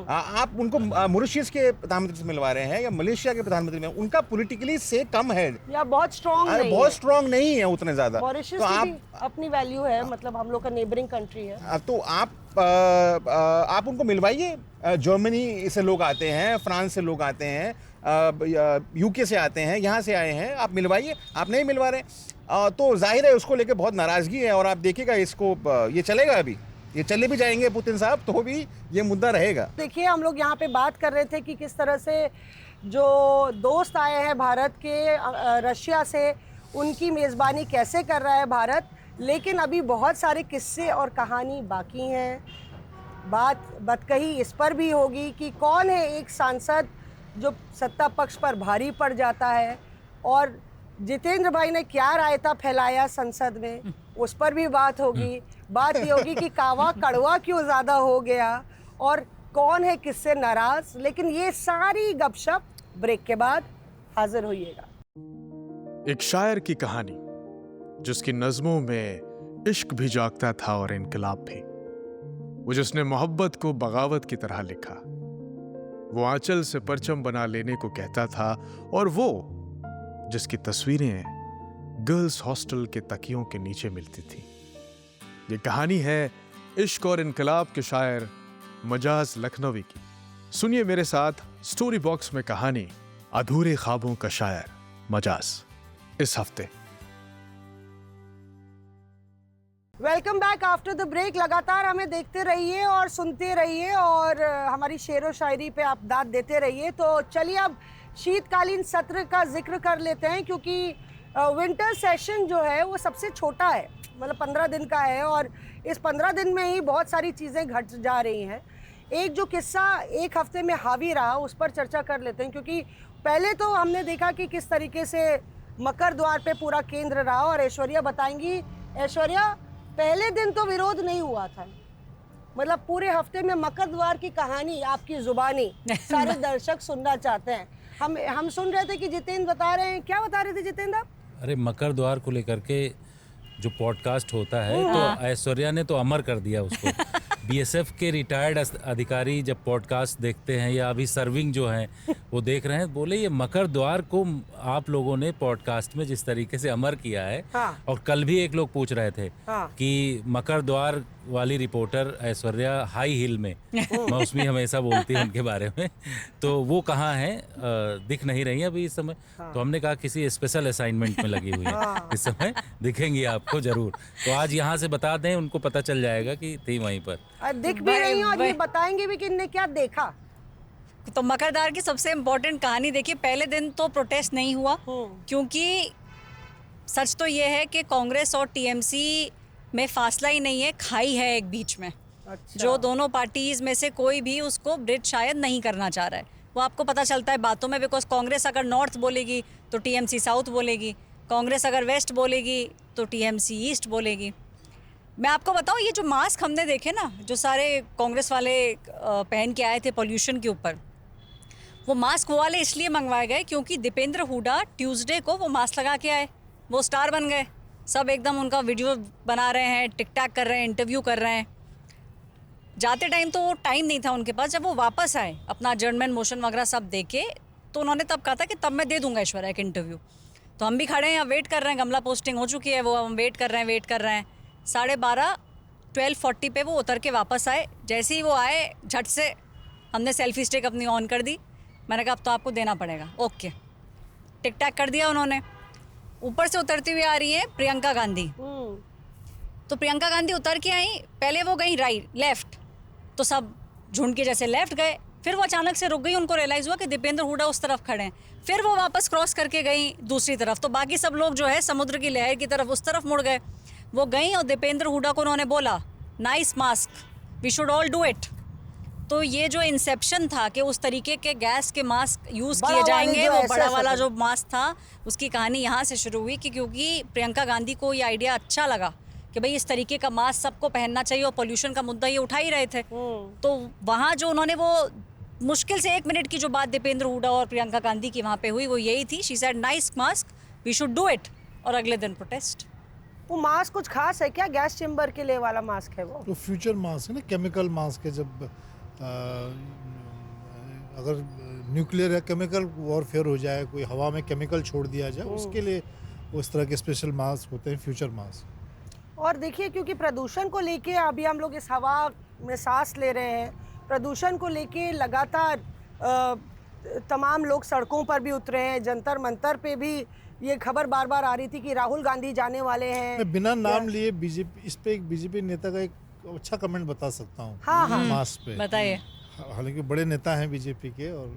आप उनको मॉरिशस के प्रधानमंत्री से मिलवा रहे हैं या मलेशिया के प्रधानमंत्री में, उनका पॉलिटिकली से कम है, या बहुत स्ट्रॉन्ग नहीं बहुत है। स्ट्रांग नहीं है उतने ज्यादा। मॉरिशस तो की भी अपनी वैल्यू है, मतलब हम लोग का नेबरिंग कंट्री है। तो आप उनको मिलवाइए। जर्मनी से लोग आते हैं, फ्रांस से लोग आते हैं, UK से आते हैं, यहाँ से आए हैं, आप मिलवाइए। आप नहीं मिलवा रहे, तो जाहिर है उसको लेके बहुत नाराजगी है। और आप देखिएगा इसको, ये चलेगा, अभी ये चले भी जाएंगे पुतिन साहब तो भी ये मुद्दा रहेगा। देखिए हम लोग यहाँ पे बात कर रहे थे कि किस तरह से जो दोस्त आए हैं भारत के रशिया से, उनकी मेज़बानी कैसे कर रहा है भारत। लेकिन अभी बहुत सारे किस्से और कहानी बाकी हैं। बात कही इस पर भी होगी कि कौन है एक सांसद जो सत्ता पक्ष पर भारी पड़ जाता है, और जितेंद्र भाई ने क्या रायता फैलाया संसद में, उस पर भी बात होगी। बात ये होगी कि कावा कड़वा क्यों ज़्यादा हो गया, और कौन है किससे नाराज़। लेकिन ये सारी गपशप ब्रेक के बाद हाजिर होइएगा। एक शायर की कहानी जिसकी नज़मों में इश्क भी जागता था और इनकलाब भी। वो जिसने मोहब्बत को बगावत की तरह लिखा, वो आंचल से परचम बना लेने को कहता था, और वो जिसकी तस्वीरें गर्ल्स हॉस्टल के तकियों के नीचे मिलती थी। ये कहानी है इश्क और इनकलाब के शायर मजाज लखनवी की। सुनिए मेरे साथ स्टोरी बॉक्स में कहानी अधूरे ख्वाबों का शायर मजाज। इस हफ्ते। Welcome back after the break. लगातार हमें देखते रहिए और सुनते रहिए और हमारी शेरो शायरी पे आप दाद देते रहिए। तो चलिए अब शीतकालीन सत्र का जिक्र कर लेते हैं, क्योंकि विंटर सेशन जो है वो सबसे छोटा है, मतलब 15 दिन का है, और इस 15 दिन में ही बहुत सारी चीज़ें घट जा रही हैं। एक जो किस्सा एक हफ्ते में हावी रहा उस पर चर्चा कर लेते हैं, क्योंकि पहले तो हमने देखा कि किस तरीके से मकर द्वार पे पूरा केंद्र रहा, और ऐश्वर्या बताएंगी। ऐश्वर्या, पहले दिन तो विरोध नहीं हुआ था, मतलब पूरे हफ्ते में मकर द्वार की कहानी आपकी जुबानी सारे दर्शक सुनना चाहते हैं। हम सुन रहे थे कि जितेंद्र बता रहे हैं, क्या बता रहे थे जितेंद्र आप? अरे मकर द्वार को लेकर के जो पॉडकास्ट होता है, तो ऐश्वर्या ने तो अमर कर दिया उसको। बीएसएफ के रिटायर्ड अधिकारी जब पॉडकास्ट देखते हैं या अभी सर्विंग जो हैं वो देख रहे हैं, बोले ये मकर द्वार को आप लोगों ने पॉडकास्ट में जिस तरीके से अमर किया है। हाँ। और कल भी एक लोग पूछ रहे थे कि मकर द्वार वाली रिपोर्टर ऐश्वर्या हाई हिल में, मौसमी हमेशा बोलती है उनके बारे में, तो वो कहाँ हैं, दिख नहीं रही है अभी इस समय। तो हमने कहा किसी स्पेशल असाइनमेंट में लगी हुई है, इस समय दिखेंगी आपको जरूर। तो आज यहाँ से बता दें, उनको पता चल जाएगा कि थी वहीं पर। दिख भी रही हैं और ये बताएंगे भी कि इनने क्या देखा। तो मकरदार की सबसे इम्पोर्टेंट कहानी देखिए, पहले दिन तो प्रोटेस्ट नहीं हुआ, क्योंकि सच तो ये है कि कांग्रेस और टीएमसी में फासला ही नहीं है, खाई है एक बीच में। अच्छा। जो दोनों पार्टीज में से कोई भी उसको ब्रिज शायद नहीं करना चाह रहा है। वो आपको पता चलता है बातों में, बिकॉज कांग्रेस अगर नॉर्थ बोलेगी तो टीएमसी साउथ बोलेगी, कांग्रेस अगर वेस्ट बोलेगी तो टीएमसी ईस्ट बोलेगी। मैं आपको बताऊं, ये जो मास्क हमने देखे ना, जो सारे कांग्रेस वाले पहन के आए थे पॉल्यूशन के ऊपर, वो मास्क वो वाले इसलिए मंगवाए गए क्योंकि दीपेंद्र हुडा ट्यूसडे को वो मास्क लगा के आए, वो स्टार बन गए। सब एकदम उनका वीडियो बना रहे हैं, टिकटॉक कर रहे हैं, इंटरव्यू कर रहे हैं। जाते टाइम तो वो टाइम नहीं था उनके पास। जब वो वापस आए अपना एडजर्नमेंट मोशन वगैरह सब दे के, तो उन्होंने तब कहा था कि तब मैं दे दूंगा ऐश्वर्या एक इंटरव्यू। तो हम भी खड़े हैं, वेट कर रहे हैं, गमला पोस्टिंग हो चुकी है, वो हम वेट कर रहे हैं। 12:30 12:40 पे वो उतर के वापस आए। जैसे ही वो आए, झट से हमने सेल्फी स्टिक अपनी ऑन कर दी। मैंने कहा अब तो आपको देना पड़ेगा। ओके, टिक टैक कर दिया उन्होंने। ऊपर से उतरती हुई आ रही है प्रियंका गांधी। तो प्रियंका गांधी उतर के आई, पहले वो गई लेफ्ट, तो सब झुंड के जैसे लेफ्ट गए। फिर वो अचानक से रुक गई, उनको रियलाइज़ हुआ कि दीपेंद्र हुडा उस तरफ खड़े हैं। फिर वो वापस क्रॉस करके गई दूसरी तरफ। तो बाकी सब लोग जो है समुद्र की लहर की तरफ उस तरफ मुड़ गए। वो गई और दीपेंद्र हुडा को उन्होंने बोला, nice mask, we should all do it. तो ये जो इंसेप्शन था कि उस तरीके के गैस के मास्क यूज़ किए जाएंगे, वो बड़ा वाला जो मास्क था, उसकी कहानी यहाँ से शुरू हुई कि क्योंकि प्रियंका गांधी को ये आइडिया अच्छा लगा कि भाई इस तरीके का मास्क सबको पहनना चाहिए, और पोल्यूशन का मुद्दा ये उठा ही रहे थे। तो वहाँ जो उन्होंने वो मुश्किल से 1 मिनट की जो बात दीपेंद्र हुडा और प्रियंका गांधी की वहाँ पे हुई, वो यही थी, she said nice mask, we should do it. और अगले दिन प्रोटेस्ट। वो मास्क कुछ खास है क्या? गैस चेम्बर के लिए वाला मास्क है वो? तो फ्यूचर मास्क है ना, केमिकल मास्क है। जब अगर न्यूक्लियर या केमिकल वॉरफेयर हो जाए, कोई हवा में केमिकल छोड़ दिया जाए, उसके लिए उस तरह के स्पेशल मास्क होते हैं, फ्यूचर मास्क। और देखिए, क्योंकि प्रदूषण को लेके अभी हम लोग इस हवा में सांस ले रहे हैं, प्रदूषण को लेके लगातार तमाम लोग सड़कों पर भी उतरे हैं। जंतर मंतर पे भी ये खबर बार बार आ रही थी कि राहुल गांधी जाने वाले हैं। मैं बिना नाम लिए बीजेपी, इस पे एक बीजेपी नेता का एक अच्छा कमेंट बता सकता हूँ। हाँ, हाँ। मास्क पे बताइए। हालांकि बड़े नेता हैं बीजेपी के, और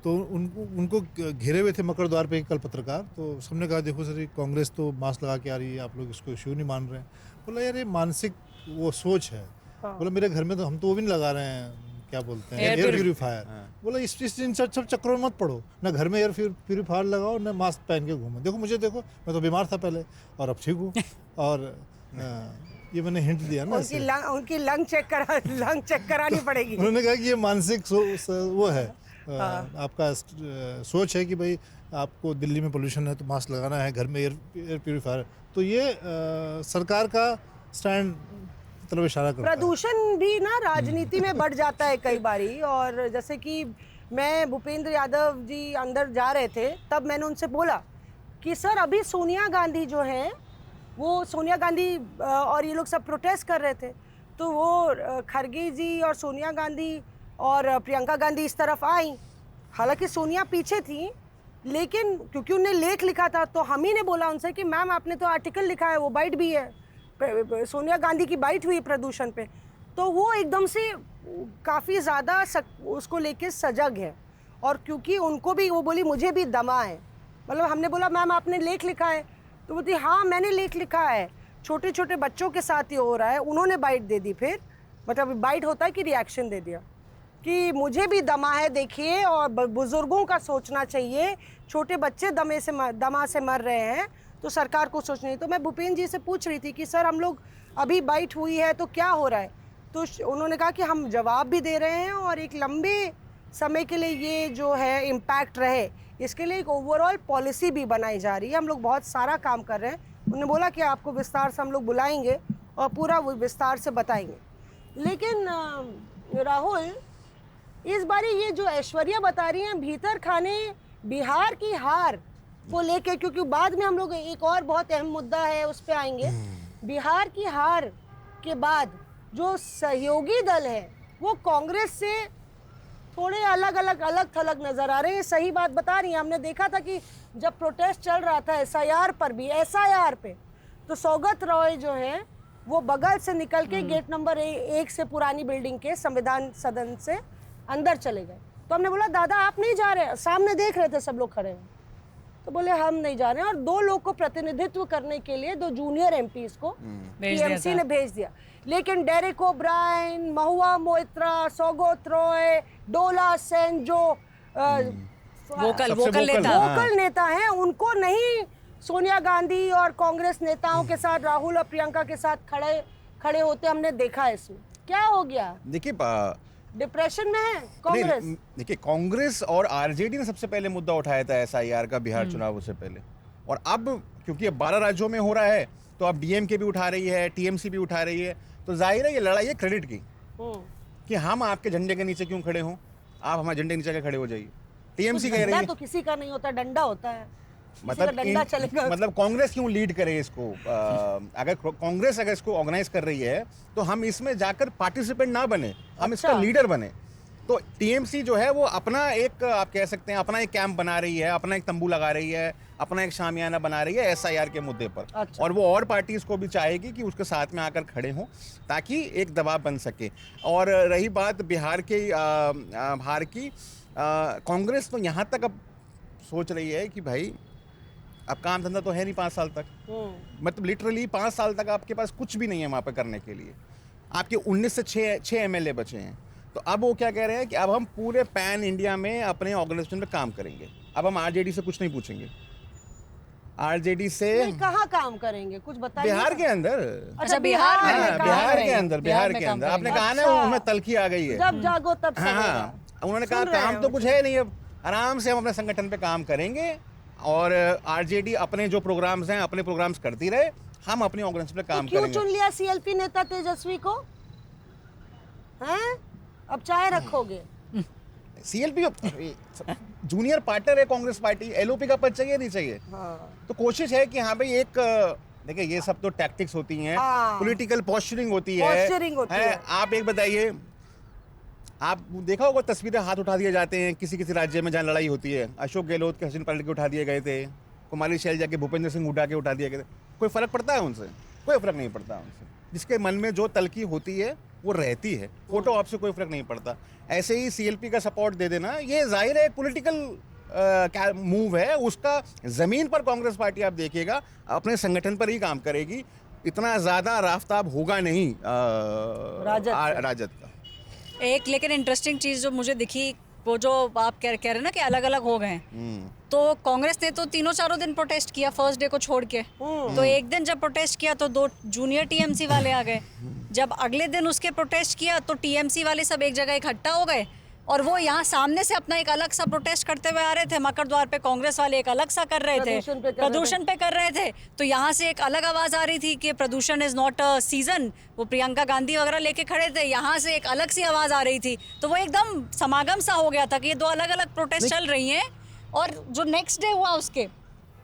तो उनको घेरे हुए थे मकर द्वार पे कल पत्रकार। तो सबने कहा देखो सर, कांग्रेस तो मास्क लगा के आ रही है, आप लोग इसको इश्यू नहीं मान रहे हैं। बोला यार ये मानसिक वो सोच है। बोला मेरे घर में तो हम तो वो भी नहीं लगा रहे हैं, क्या बोलते हैं, एयर प्यूरीफायर। बोला इस इन सब चक्करों में मत पड़ो, ना घर में एयर प्यूरीफायर लगाओ, ना मास्क पहन के घूमो। देखो मुझे, देखो मैं तो बीमार था पहले और अब ठीक हूँ। और ये मैंने हिंट दिया ना, उनकी लंग चेक करानी पड़ेगी। उन्होंने कहा कि ये मानसिक वो है, आपका सोच है कि भाई आपको दिल्ली में पोल्यूशन है तो मास्क लगाना है, घर में एयर प्यूरीफायर। तो ये सरकार का स्टैंड तरफ इशारा करता है। प्रदूषण भी ना राजनीति में बढ़ जाता है कई बारी। और जैसे कि मैं, भूपेंद्र यादव जी अंदर जा रहे थे, तब मैंने उनसे बोला कि सर अभी सोनिया गांधी जो हैं, वो सोनिया गांधी और ये लोग सब प्रोटेस्ट कर रहे थे, तो वो खरगे जी और सोनिया गांधी और प्रियंका गांधी इस तरफ आई। हालांकि सोनिया पीछे थी, लेकिन क्योंकि उन्होंने लेख लिखा था तो हम ही ने बोला उनसे कि मैम आपने तो आर्टिकल लिखा है, वो बाइट भी है, सोनिया गांधी की बाइट हुई प्रदूषण पे, तो वो एकदम से काफ़ी ज़्यादा उसको लेके सजग है। और क्योंकि उनको भी वो बोली मुझे भी दमा है, मतलब हमने बोला मैम आपने लेख लिखा है, तो बोलती हाँ मैंने लेख लिखा है, छोटे छोटे बच्चों के साथ ये हो रहा है। उन्होंने बाइट दे दी, फिर मतलब बाइट होता है कि रिएक्शन दे दिया कि मुझे भी दमा है देखिए, और बुजुर्गों का सोचना चाहिए, छोटे बच्चे दमा से मर रहे हैं तो सरकार को सोचना चाहिए। तो मैं भूपेंद्र जी से पूछ रही थी कि सर हम लोग अभी बाइट हुई है तो क्या हो रहा है, तो उन्होंने कहा कि हम जवाब भी दे रहे हैं और एक लंबे समय के लिए ये जो है इम्पैक्ट रहे इसके लिए एक ओवरऑल पॉलिसी भी बनाई जा रही है। हम लोग बहुत सारा काम कर रहे हैं। उन्होंने बोला कि आपको विस्तार से हम लोग बुलाएंगे और पूरा विस्तार से बताएंगे। लेकिन राहुल, इस बारी ये जो ऐश्वर्या बता रही हैं भीतर खाने बिहार की हार को लेके, क्योंकि बाद में हम लोग एक और बहुत अहम मुद्दा है उस पर आएंगे। बिहार की हार के बाद जो सहयोगी दल है वो कांग्रेस से थोड़े अलग थलग नजर आ रहे हैं। सही बात बता रही हैं। हमने देखा था कि जब प्रोटेस्ट चल रहा था SIR पर भी, SIR पे, तो सौगत रॉय जो है वो बगल से निकल के गेट नंबर 1 से पुरानी बिल्डिंग के संविधान सदन से अंदर चले गए। तो हमने बोला दादा आप नहीं जा रहे, सामने देख रहे थे सब लोग खड़े हैं, तो बोले हम नहीं जा रहे हैं। और 2 लोग को प्रतिनिधित्व करने के लिए 2 जूनियर MPs को TMC ने भेज दिया। लेकिन डेरेक ओब्रायन, महुआ मोइत्रा, सौगत रॉय, डोला सेन जो वोकल नेता हैं, उनको नहीं सोनिया गांधी और कांग्रेस नेताओं के साथ, राहुल और प्रियंका के साथ खड़े होते हमने देखा है। इसमें क्या हो गया? देखिए डिप्रेशन में है कांग्रेस। देखिए कांग्रेस और RJD ने सबसे पहले मुद्दा उठाया था SIR का बिहार चुनाव से पहले, और अब क्योंकि अब 12 राज्यों में हो रहा है तो अब DMK भी उठा रही है, TMC भी उठा रही है, तो जाहिर है ये लड़ाई है क्रेडिट की कि हम आपके झंडे के नीचे क्यों खड़े हों, आप हमारे झंडे के नीचे के खड़े हो जाइए। TMC कह रही है तो किसी का नहीं होता, डंडा होता है, मतलब कांग्रेस क्यों लीड करे इसको? अगर कांग्रेस इसको ऑर्गेनाइज कर रही है तो हम इसमें जाकर पार्टिसिपेंट ना बने, हम इसका लीडर बने। तो TMC जो है वो अपना एक, आप कह सकते हैं अपना एक कैंप बना रही है, अपना एक तंबू लगा रही है, अपना एक शामियाना बना रही है SIR के मुद्दे पर। और वो और पार्टीज को भी चाहेगी कि उसके साथ में आकर खड़े हों ताकि एक दबाव बन सके। और रही बात बिहार के हार की, कांग्रेस तो यहाँ तक अब सोच रही है कि भाई अब काम धंधा तो है नहीं 5 साल तक, मतलब लिटरली 5 साल तक आपके पास कुछ भी नहीं है वहाँ पर करने के लिए। आपके 19 से 6 MLA बचे हैं, तो अब वो क्या कह रहे हैं कि अब हम पूरे पैन इंडिया में अपने ऑर्गेनाइजेशन पे काम करेंगे। अब हम RJD से कुछ नहीं पूछेंगे, RJD से कहाँ काम करेंगे कुछ बताइए। बिहार के अंदर। अच्छा बिहार के अंदर आपने कहा ना उनमें तलखी आ गई है, जब जागो तब हाँ, उन्होंने कहा काम तो कुछ है नहीं, अब आराम से हम अपने संगठन पे काम करेंगे और RJD अपने जो प्रोग्राम्स हैं अपने प्रोग्राम्स करती रहे, हम अपनी ऑर्गेनाइजेशन पे काम करेंगे। क्यों चुन लिया CLP नेता तेजस्वी को? हैं? अब चाय रखोगे? CLP जूनियर पार्टनर है कांग्रेस पार्टी, LOP का पद चाहिए नहीं चाहिए? तो कोशिश है कि हाँ भाई एक, देखिए ये सब तो टैक्टिक्स होती हैं, पॉलिटिकल पोस्चरिंग होती है। आप एक बताइए, आप देखा होगा तस्वीरें हाथ उठा दिए जाते हैं किसी किसी राज्य में जहाँ लड़ाई होती है। अशोक गहलोत के हसीन पार्टी के उठा दिए गए थे, कुमारी शैलजा के भूपेंद्र सिंह हुड्डा के उठा दिए गए थे। कोई फर्क पड़ता है उनसे? कोई फर्क नहीं पड़ता उनसे। जिसके मन में जो तलखी होती है वो रहती है, फोटो आपसे कोई फर्क नहीं पड़ता। ऐसे ही CLP का सपोर्ट दे देना, ये जाहिर है पॉलिटिकल मूव है उसका। जमीन पर कांग्रेस पार्टी आप देखिएगा अपने संगठन पर ही काम करेगी, इतना ज्यादा राफ्ताब होगा नहीं राजद का। एक लेकिन इंटरेस्टिंग चीज जो मुझे दिखी, वो जो आप कह रहे हैं ना कि अलग अलग हो गए, तो कांग्रेस ने तो 3-4 दिन प्रोटेस्ट किया फर्स्ट डे को छोड़ के। तो एक दिन जब प्रोटेस्ट किया तो 2 जूनियर TMC वाले आ गए। जब अगले दिन उसके प्रोटेस्ट किया तो TMC वाले सब एक जगह इकट्ठा हो गए और वो यहाँ सामने से अपना एक अलग सा प्रोटेस्ट करते हुए आ रहे थे। मकर द्वार पे कांग्रेस वाले एक अलग सा कर रहे थे, प्रदूषण पे कर रहे थे। तो यहाँ से एक अलग आवाज आ रही थी कि प्रदूषण इज नॉट अ सीजन, वो प्रियंका गांधी वगैरह लेके खड़े थे। यहाँ से एक अलग सी आवाज आ रही थी, तो वो एकदम समागम सा हो गया था कि ये 2 अलग अलग प्रोटेस्ट चल रही हैं। और जो नेक्स्ट डे हुआ उसके,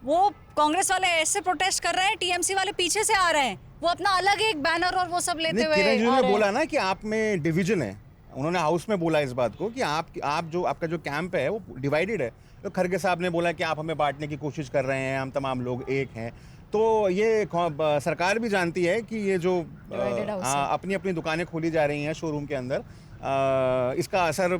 वो कांग्रेस वाले ऐसे प्रोटेस्ट कर रहे हैं, TMC वाले पीछे से आ रहे हैं, वो अपना अलग एक बैनर और वो सब लेते हुए। किरण जी ने बोला ना कि आप में डिवीजन है, उन्होंने हाउस में बोला इस बात को कि आप जो आपका जो कैंप है वो डिवाइडेड है। तो खड़गे साहब ने बोला कि आप हमें बांटने की कोशिश कर रहे हैं, हम तमाम लोग एक हैं। तो ये सरकार भी जानती है कि ये जो अपनी अपनी दुकानें खोली जा रही हैं शोरूम के अंदर, इसका असर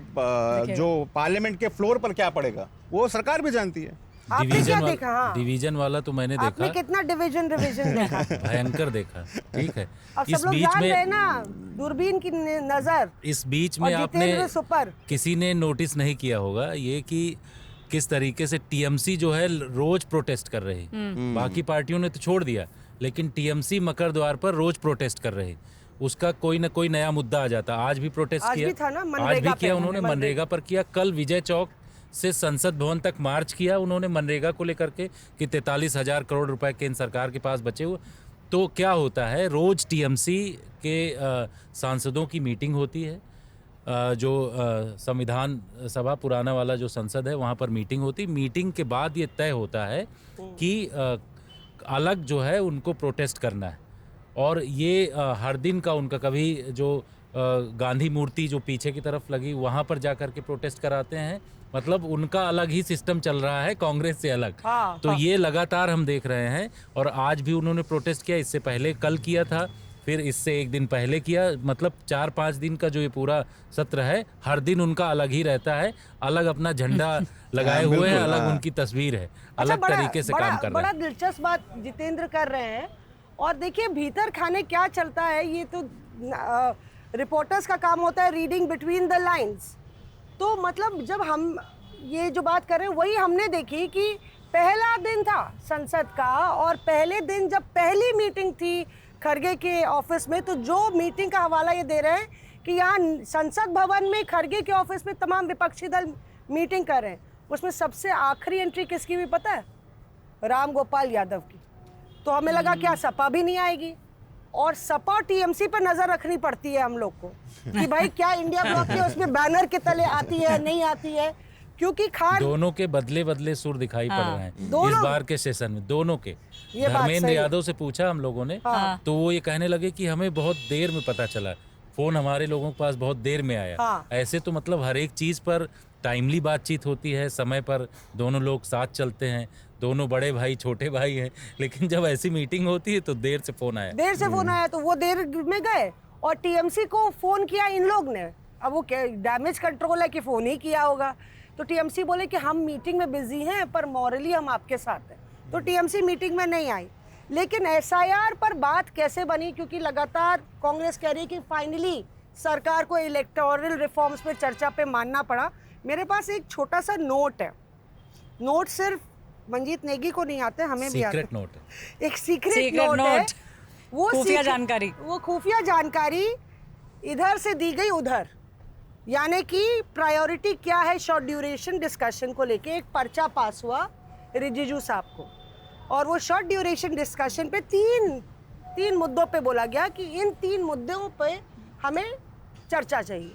जो पार्लियामेंट के फ्लोर पर क्या पड़ेगा वो सरकार भी जानती है। आपने क्या देखा? हाँ, डिवीजन वाला तो मैंने आपने देखा, कितना डिवीजन देखा? भयंकर देखा। ठीक है, अब इस सब लोग बीच जान रहे हैं में ना, दूरबीन की नजर। इस बीच में और आपने जितेंद्र सुपर। किसी ने नोटिस नहीं किया होगा ये कि किस तरीके से टीएमसी जो है रोज प्रोटेस्ट कर रहे हैं। बाकी पार्टियों ने तो छोड़ दिया, लेकिन टीएमसी मकर द्वार पर रोज प्रोटेस्ट कर रहे हैं। उसका कोई ना कोई नया मुद्दा आ जाता। आज भी प्रोटेस्ट आज किया, भी था ना, आज मनरेगा भी किया पे, उन्होंने, मनरेगा पर किया। कल विजय चौक से संसद भवन तक मार्च किया उन्होंने मनरेगा को लेकर के कि 43,000 करोड़ रुपए केंद्र सरकार के पास बचे हुए। तो क्या होता है, रोज टीएमसी के सांसदों की मीटिंग होती है, जो संविधान सभा पुराना वाला जो संसद है वहाँ पर मीटिंग होती। मीटिंग के बाद ये तय होता है कि अलग जो है उनको प्रोटेस्ट करना है। और ये हर दिन का उनका, कभी जो गांधी मूर्ति जो पीछे की तरफ लगी वहाँ पर जा कर के प्रोटेस्ट कराते हैं। मतलब उनका अलग ही सिस्टम चल रहा है, कांग्रेस से अलग। तो ये लगातार हम देख रहे हैं। और आज भी उन्होंने प्रोटेस्ट किया, इससे पहले कल किया था, फिर इससे एक दिन पहले किया। मतलब 4-5 दिन का जो ये पूरा सत्र है, हर दिन उनका अलग ही रहता है। अलग अपना झंडा लगाए हुए हैं, अलग उनकी तस्वीर है, अलग तरीके से काम कर रहे बड़ा हैं। दिलचस्प बात जितेंद्र कर रहे हैं। और देखिए भीतर खाने क्या चलता है, ये तो रिपोर्टर्स का काम होता है, रीडिंग बिटवीन द लाइंस। तो मतलब जब हम ये जो बात कर रहे हैं वही हमने देखी कि पहला दिन था संसद का, और पहले दिन जब पहली मीटिंग थी खड़गे के ऑफिस में, तो जो मीटिंग का हवाला ये दे रहे हैं कि यहाँ संसद भवन में खड़गे के ऑफिस में तमाम विपक्षी दल मीटिंग कर रहे हैं। उसमें सबसे आखिरी एंट्री किसकी भी पता है? राम गोपाल यादव की। तो हमें लगा क्या सपा भी नहीं आएगी, और सपा और टीएमसी पर नजर रखनी पड़ती है हम लोग को कि भाई क्या इंडिया ब्लॉक के उसमें बैनर के तले आती है नहीं आती है, क्योंकि खान दोनों के बदले बदले सुर दिखाई पड़ रहे हैं इस बार के सेशन में, दोनों के। ये बात धर्मेंद्र सही है। यादव से पूछा हम लोगों ने, तो वो ये कहने लगे कि हमें बहुत देर में पता चला, फोन हमारे लोगों के पास बहुत देर में आया। ऐसे तो मतलब हर एक चीज पर टाइमली बातचीत होती है, समय पर दोनों लोग साथ चलते हैं, दोनों बड़े भाई छोटे भाई हैं, लेकिन जब ऐसी मीटिंग होती है तो देर से फोन आया। तो वो देर में गए और टीएमसी को फोन किया इन लोग ने। अब वो क्या डैमेज कंट्रोल है कि फोन ही किया होगा। तो टीएमसी बोले कि हम मीटिंग में बिजी हैं, पर मॉरली हम आपके साथ हैं। तो टीएमसी मीटिंग में नहीं आई। लेकिन एसआईआर पर बात कैसे बनी, क्योंकि लगातार कांग्रेस कह रही है कि फाइनली सरकार को इलेक्टोरल रिफॉर्म्स पे चर्चा पे मानना पड़ा। मेरे पास एक छोटा सा नोट है। नोट सिर्फ मंजीत नेगी को नहीं आते, हमें भी आते। सीक्रेट नोट है। एक सीक्रेट नोट है, वो खुफिया जानकारी, वो खुफिया जानकारी इधर से दी गई उधर। यानी कि प्रायोरिटी क्या है शॉर्ट ड्यूरेशन डिस्कशन को लेके। एक पर्चा पास हुआ रिजिजू साहब को, और वो शॉर्ट ड्यूरेशन डिस्कशन पे तीन मुद्दों पे बोला गया कि इन 3 मुद्दों पे हमें चर्चा चाहिए।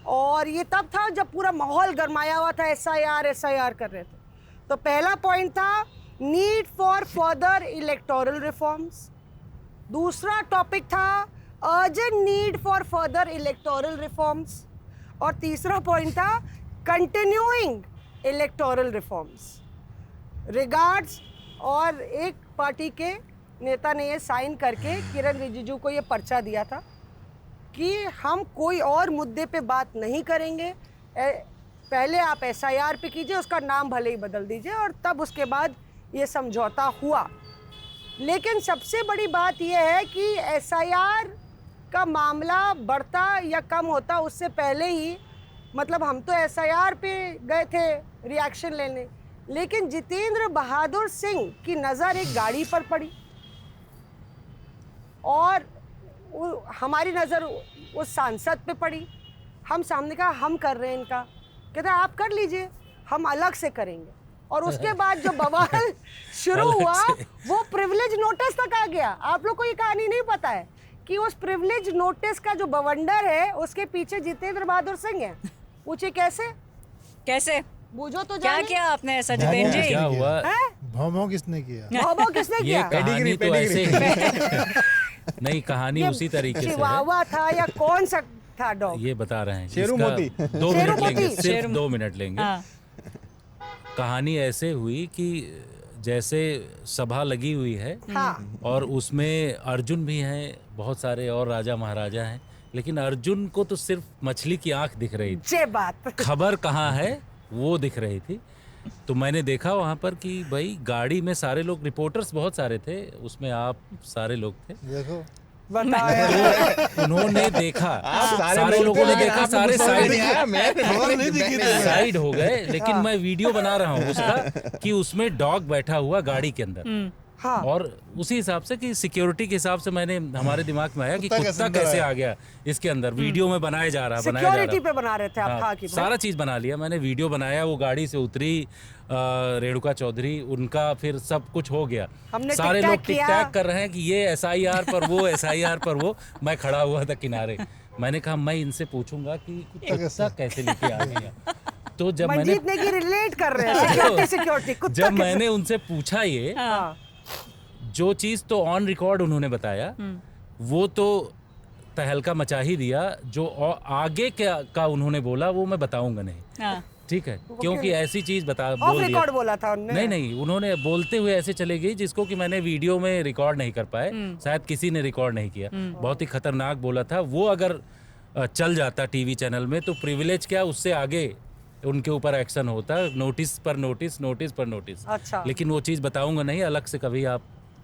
और ये तब था जब पूरा माहौल गरमाया हुआ था, एसआईआर कर रहे थे। तो पहला पॉइंट था need for further electoral reforms. दूसरा टॉपिक था urgent need for further electoral reforms. और तीसरा पॉइंट था कंटिन्यूइंग इलेक्टोरल रिफॉर्म्स रिगार्ड्स। और एक पार्टी के नेता ने ये साइन करके किरण रिजिजू को ये पर्चा दिया था कि हम कोई और मुद्दे पे बात नहीं करेंगे, पहले आप एसआईआर पे कीजिए, उसका नाम भले ही बदल दीजिए। और तब उसके बाद ये समझौता हुआ। लेकिन सबसे बड़ी बात यह है कि एसआईआर का मामला बढ़ता या कम होता उससे पहले ही, मतलब हम तो एसआईआर पे गए थे रिएक्शन लेने, लेकिन जितेंद्र बहादुर सिंह की नज़र एक गाड़ी पर पड़ी और हमारी नज़र उस सांसद पे पड़ी। हम सामने कहा हम कर रहे हैं इनका, कहते आप कर लीजिए, हम अलग से करेंगे। और उसके बाद जो बवाल शुरू हुआ वो प्रिविलेज नोटिस तक आ गया। आप लोग को ये कहानी नहीं पता है कि उस प्रिविलेज नोटिस का जो बवंडर है उसके पीछे जितेंद्र बहादुर सिंह है। पूछे कैसे बूझो तो क्या किया आपने ऐसा जितेंद्र जी? क्या हुआ? भौं किसने किया? भौं किसने ये किया? कहानी तो ऐसे ही नहीं, कहानी उसी तरीके से है। चिवावा था या कौन सा था डॉग? ये बता रहे हैं। शेरू मोती। 2 मिनट लेंगे, सिर्फ 2 मिनट लेंगे। कहानी ऐसे हुई कि जैसे सभा लगी हुई है हाँ और उसमें अर्जुन भी हैं, बहुत सारे और राजा महाराजा हैं, लेकिन अर्जुन को तो सिर्फ मछली की आंख दिख रही थी, ये बात खबर कहाँ है वो दिख रही थी। तो मैंने देखा वहाँ पर कि भाई गाड़ी में सारे लोग, रिपोर्टर्स बहुत सारे थे, उसमें आप सारे लोग थे। देखो बताया। तो उन्होंने देखा, आप सारे लोगों ने देखा, सारे साइड साइड हो गए, लेकिन मैं वीडियो बना रहा हूँ उसका कि उसमें डॉग बैठा हुआ गाड़ी के अंदर। हाँ और उसी हिसाब से कि सिक्योरिटी के हिसाब से मैंने, हमारे दिमाग में आया कि कुत्ता कैसे कुत्ता अंदर कैसे आया? आ गया इसके अंदर, वीडियो में बनाया जा रहा। सिक्योरिटी पे बना रहे थे आप? हाँ कि सारा चीज बना लिया मैंने, वीडियो बनाया, वो गाड़ी से उतरी, रेणुका चौधरी, उनका फिर सब कुछ हो गया। हमने सारे टिक-टैक लोग टिक किया। टैक कर रहे हैं कि ये SIR पर वो, SIR पर वो। मैं खड़ा हुआ था किनारे, मैंने कहा मैं इनसे पूछूंगा कि कुत्ता कैसे लेके आ गया। तो जब मैंने मंजीत ने की रिलेट कर रहे हैं सिक्योरिटी कुत्ता जब कैसे- मैंने उनसे पूछा ये, हाँ जो चीज़ तो ऑन रिकॉर्ड उन्होंने बताया वो तो तहलका मचा ही दिया, जो आगे का उन्होंने बोला वो मैं बताऊंगा नहीं, हाँ। ठीक है, क्योंकि ऐसी चीज़ ऑफ बोल दिया। रिकॉर्ड बोला था उन्होंने। नहीं, उन्होंने बोलते हुए ऐसे चले गई जिसको कि मैंने वीडियो में रिकॉर्ड नहीं कर पाए, शायद किसी ने रिकॉर्ड नहीं किया। बहुत ही खतरनाक बोला था वो। अगर चल जाता टीवी चैनल में तो प्रिविलेज क्या, उससे आगे उनके ऊपर एक्शन होता, नोटिस पर नोटिस, नोटिस पर नोटिस। अच्छा। लेकिन वो चीज़ बताऊंगा नहीं, अलग से कभी आप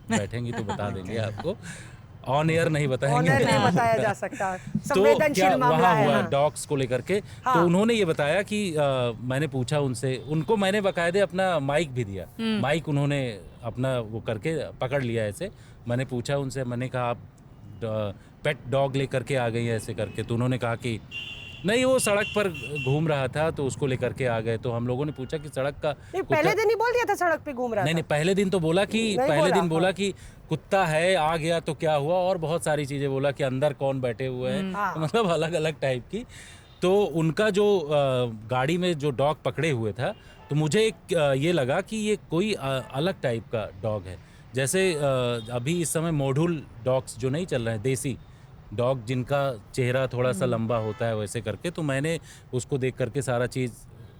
बैठेंगी तो बता देंगे आपको, ऑन एयर नहीं बताएंगे। ऑनर नहीं बताया जा सकता, तो संवेदनशील क्या मामला वहाँ है। हुआ हाँ। डॉग्स को लेकर के, हाँ। तो उन्होंने ये बताया कि मैंने पूछा उनसे, उनको मैंने बाकायदे अपना माइक भी दिया, माइक उन्होंने अपना वो करके पकड़ लिया ऐसे। मैंने पूछा उनसे, मैंने कहा आप पेट डॉग लेकर के आ गई हैं ऐसे करके, तो उन्होंने कहा कि नहीं, वो सड़क पर घूम रहा था तो उसको लेकर के आ गए। तो हम लोगों ने पूछा कि सड़क का नहीं, पहले दिन ही बोल दिया था सड़क पे घूम रहा नहीं था। नहीं, पहले दिन तो बोला कि, नहीं पहले बोला, दिन बोला हाँ। कि कुत्ता है, आ गया तो क्या हुआ, और बहुत सारी चीजें बोला कि अंदर कौन बैठे हुए हैं, हाँ। मतलब अलग अलग टाइप की। तो उनका जो गाड़ी में जो डॉग पकड़े हुए था, तो मुझे एक ये लगा कि ये कोई अलग टाइप का डॉग है। जैसे अभी इस समय मॉड्यूल डॉग्स जो नहीं चल रहे हैं, देसी डॉग जिनका चेहरा थोड़ा सा लंबा होता है वैसे करके, तो मैंने उसको देख करके सारा चीज़,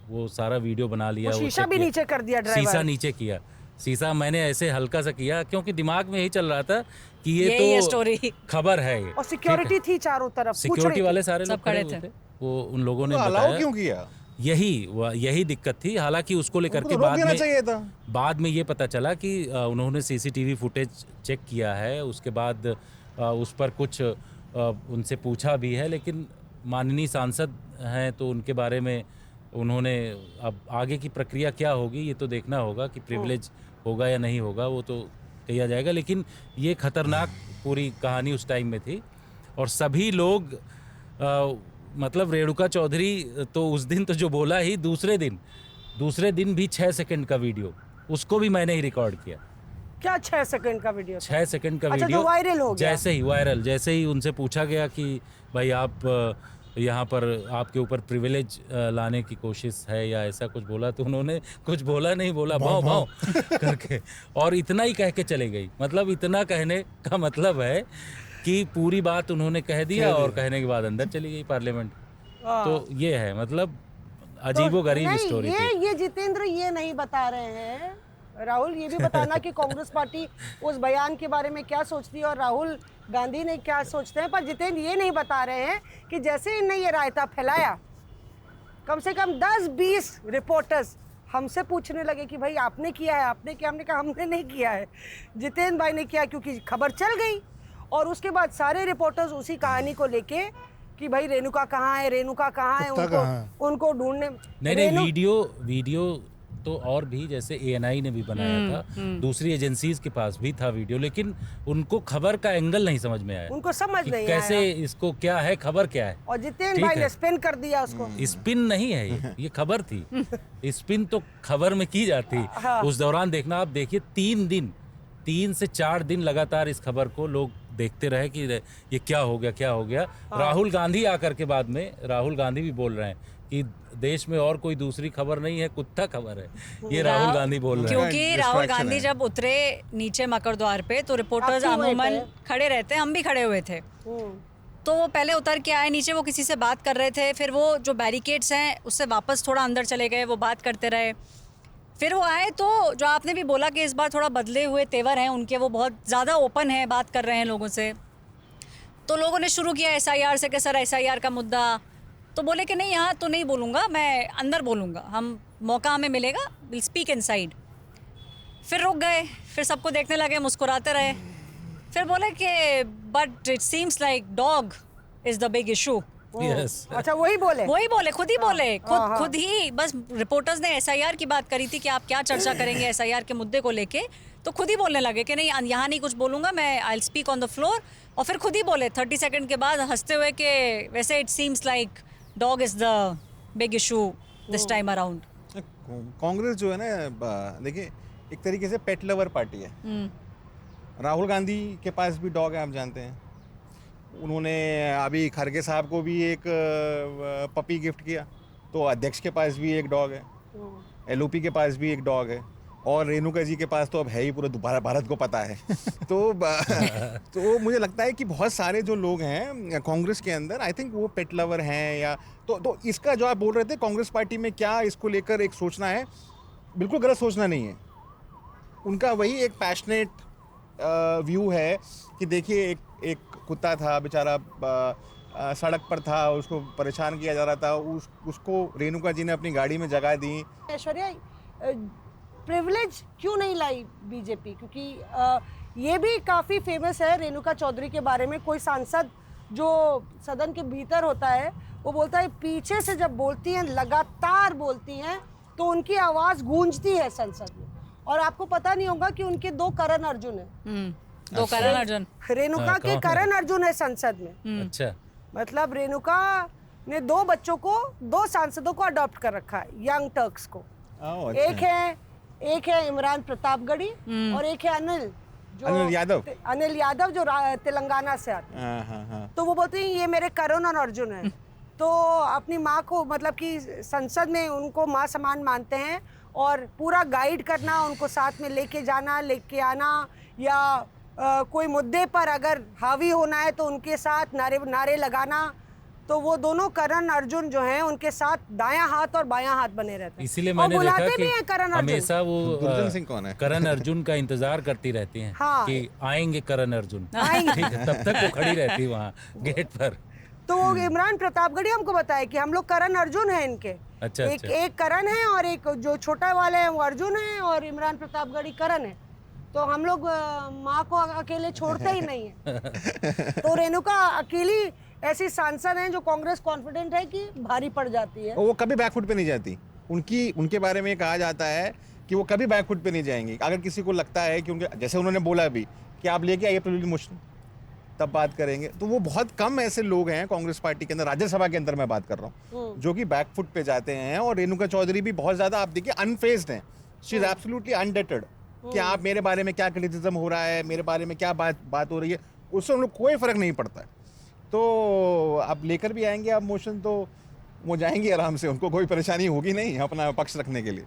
वो सारा वीडियो बना लिया। वो वो शीशा चेक भी किया। नीचे कर दिया ड्राइवर। शीशा नीचे किया, शीशा मैंने ऐसे हल्का सा किया क्योंकि दिमाग में यही चल रहा था कि ये यही है तो स्टोरी। खबर है ये। और सिक्योरिटी थी चारों तरफ, पूछ सिक्योरिटी रही वाले थी। सारे सब लोग खड़े खड़े हुए थे। थे, वो उन लोगों ने अलाउ बताया। क्यों किया? यही दिक्कत थी। हालांकि उसको लेकर के रोक देना चाहिए था। बाद में ये पता चला कि उन्होंने CCTV फुटेज चेक किया है, उसके बाद उस पर कुछ उनसे पूछा भी है, लेकिन माननीय सांसद हैं तो उनके बारे में उन्होंने, अब आगे की प्रक्रिया क्या होगी ये तो देखना होगा कि प्रिविलेज होगा या नहीं होगा, वो तो किया जाएगा। लेकिन ये खतरनाक पूरी कहानी उस टाइम में थी, और सभी लोग मतलब रेणुका चौधरी तो उस दिन तो जो बोला ही, दूसरे दिन भी 6 सेकंड का वीडियो, उसको भी मैंने ही रिकॉर्ड किया। क्या 6 सेकंड का वीडियो? 6 सेकंड का अच्छा, वीडियो तो वायरल हो गया। जैसे ही उनसे पूछा गया कि भाई आप यहाँ पर आपके ऊपर प्रिविलेज लाने की कोशिश है या ऐसा कुछ बोला, तो उन्होंने कुछ बोला नहीं, बोला भाव भाव करके, और इतना ही कह के चले गई। मतलब इतना कहने का मतलब है कि पूरी बात उन्होंने कह दिया और कहने के बाद अंदर चली गई पार्लियामेंट। तो ये है, मतलब अजीबोगरीब नहीं, स्टोरी थी। ये जितेंद्र ये नहीं बता रहे हैं, राहुल ये भी बताना कि कांग्रेस पार्टी उस बयान के बारे में क्या सोचती है और राहुल गांधी ने क्या सोचते हैं। पर जितेंद्र ये नहीं बता रहे हैं कि जैसे इन्हें ये रायता फैलाया, कम से कम 10-20 रिपोर्टर्स हमसे पूछने लगे कि भाई आपने किया है, आपने किया। हमने कहा हमने नहीं किया है, जितेंद्र भाई ने किया, क्योंकि खबर चल गई। और उसके बाद सारे रिपोर्टर्स उसी कहानी को लेके कि भाई रेणुका कहाँ है, रेणुका कहाँ है, कुत्ता कहाँ है? उनको ढूंढने। नहीं, वीडियो तो और भी, जैसे ANI ने भी बनाया था, दूसरी एजेंसीज के पास भी था वीडियो, लेकिन उनको खबर का एंगल नहीं समझ में आया, उनको समझ कि नहीं कैसे आया। इसको क्या है, खबर क्या है। और जितेंद्र ठीक भाई है। ने स्पिन कर दिया उसको। स्पिन नहीं है ये खबर थी। स्पिन तो खबर में की जाती। हाँ। उस दौरान देखना, आप देखिए 3 से 4 दिन लगातार इस खबर को लोग देखते रहे कि ये क्या हो गया। राहुल गांधी आकर के बाद में, राहुल गांधी भी बोल रहे हैं कि देश में और कोई दूसरी खबर नहीं है, कुत्ता खबर है। ये राहुल गांधी बोल रहे हैं। क्योंकि राहुल Distraction गांधी है। जब उतरे नीचे मकर द्वार पे, तो रिपोर्टर्स आप क्यों वहीं अमूमन पे? खड़े रहते हैं, हम भी खड़े हुए थे। तो वो पहले उतर के आए नीचे, वो किसी से बात कर रहे थे, फिर वो जो बैरिकेड्स हैं उससे वापस थोड़ा अंदर चले गए, वो बात करते रहे। फिर वो आए तो जो आपने भी बोला कि इस बार थोड़ा बदले हुए तेवर हैं उनके, वो बहुत ज़्यादा ओपन है, बात कर रहे हैं लोगों से। तो लोगों ने शुरू किया SIR से कि सर SIR का मुद्दा, तो बोले कि नहीं यहाँ तो नहीं बोलूँगा, मैं अंदर बोलूँगा, हम मौका हमें मिलेगा, विल स्पीक इनसाइड। फिर रुक गए, फिर सबको देखने लगे, मुस्कुराते रहे। फिर बोले कि but it seems like dog is the big issue. Yes, अच्छा वही बोले खुद ही बोले, खुद ही, बस रिपोर्टर्स ने SIR की बात करी थी कि आप क्या चर्चा करेंगे SIR के मुद्दे को लेके, तो खुद ही बोलने लगे कि नहीं यहाँ नहीं कुछ बोलूँगा मैं, I will speak on the floor. और फिर खुद ही बोले 30 सेकंड के बाद हंसते हुए कि वैसे it seems like dog is the big issue this time around. Congress जो है ना, देखिए एक तरीके से पेट लवर पार्टी है। राहुल गांधी के पास भी डॉग है, आप जानते हैं। उन्होंने अभी खड़गे साहब को भी एक पपी गिफ्ट किया, तो अध्यक्ष के पास भी एक डॉग है, LOP के पास भी एक डॉग है, और रेणुका जी के पास तो अब है ही, पूरा दोबारा भारत को पता है। तो मुझे लगता है कि बहुत सारे जो लोग हैं कांग्रेस के अंदर, आई थिंक वो पेट लवर हैं, या तो इसका जो आप बोल रहे थे कांग्रेस पार्टी में क्या इसको लेकर एक सोचना है, बिल्कुल गलत सोचना नहीं है। उनका वही एक पैशनेट व्यू है कि देखिए एक कुत्ता था बेचारा, सड़क पर था, उसको परेशान किया जा रहा था, उसको रेणुका जी ने अपनी गाड़ी में जगह दी। ऐश्वर्या प्रिविलेज क्यों नहीं लाई बीजेपी, क्योंकि ये भी काफ़ी फेमस है रेणुका चौधरी के बारे में। कोई सांसद जो सदन के भीतर होता है वो बोलता है पीछे से जब बोलती हैं, लगातार बोलती हैं, तो उनकी आवाज़ गूंजती है संसद में। और आपको पता नहीं होगा कि उनके 2 करण अर्जुन हैं। 2 करण अर्जुन, रेणुका के करण अर्जुन है संसद में। अच्छा, मतलब रेणुका ने 2 बच्चों को, 2 सांसदों को अडॉप्ट कर रखा है, यंग टर्क्स को। एक है इमरान प्रतापगढ़ी और एक है अनिल यादव जो तेलंगाना से आते हैं। तो वो बोलते हैं ये मेरे करण और अर्जुन है। तो अपनी माँ को, मतलब कि संसद में उनको माँ समान मानते हैं, और पूरा गाइड करना, उनको साथ में लेके जाना, लेके आना, या कोई मुद्दे पर अगर हावी होना है तो उनके साथ नारे लगाना। तो वो दोनों करण अर्जुन जो हैं उनके साथ दायां हाथ और बायां हाथ बने रहते हैं। इसीलिए मैंने देखा कि हमेशा वो दुर्जन सिंह कौन है, करण अर्जुन का इंतजार करती रहती हैं। हाँ। कि आएंगे करण अर्जुन, ठीक है, तब तक वो खड़ी रहती वहाँ गेट पर। तो इमरान प्रतापगढ़ी हमको बताया कि हम लोग करण अर्जुन हैं इनके। अच्छा, एक करण है और एक जो छोटा वाले हैं वो अर्जुन है, और इमरान प्रतापगढ़ी करण है। तो हम लोग माँ को अकेले छोड़ते ही नहीं है। तो रेणुका अकेली ऐसी सांसद हैं जो कांग्रेस कॉन्फिडेंट है कि भारी पड़ जाती है। वो कभी बैकफुट पे नहीं जाती। उनके बारे में कहा जाता है कि वो कभी बैकफुट पे नहीं जाएंगी। अगर किसी को लगता है कि उनके, जैसे उन्होंने बोला भी कि आप लेके आइए प्रिविलेज मोशन, तब बात करेंगे। तो वो बहुत कम ऐसे लोग हैं कांग्रेस पार्टी के अंदर, राज्यसभा के अंदर मैं बात कर रहा हूँ, जो कि बैकफुट पे जाते हैं। और रेणुका चौधरी भी बहुत ज्यादा, आप देखिए, अनफेज्ड हैं। शी इज एब्सोल्युटली अनडेटेड कि आप मेरे बारे में क्या क्रिटिसिज्म हो रहा है, मेरे बारे में क्या बात हो रही है, उससे उन लोग कोई फर्क नहीं पड़ता है। तो आप लेकर भी आएंगे आप मोशन, तो वो जाएंगे आराम से, उनको कोई परेशानी होगी नहीं अपना पक्ष रखने के लिए।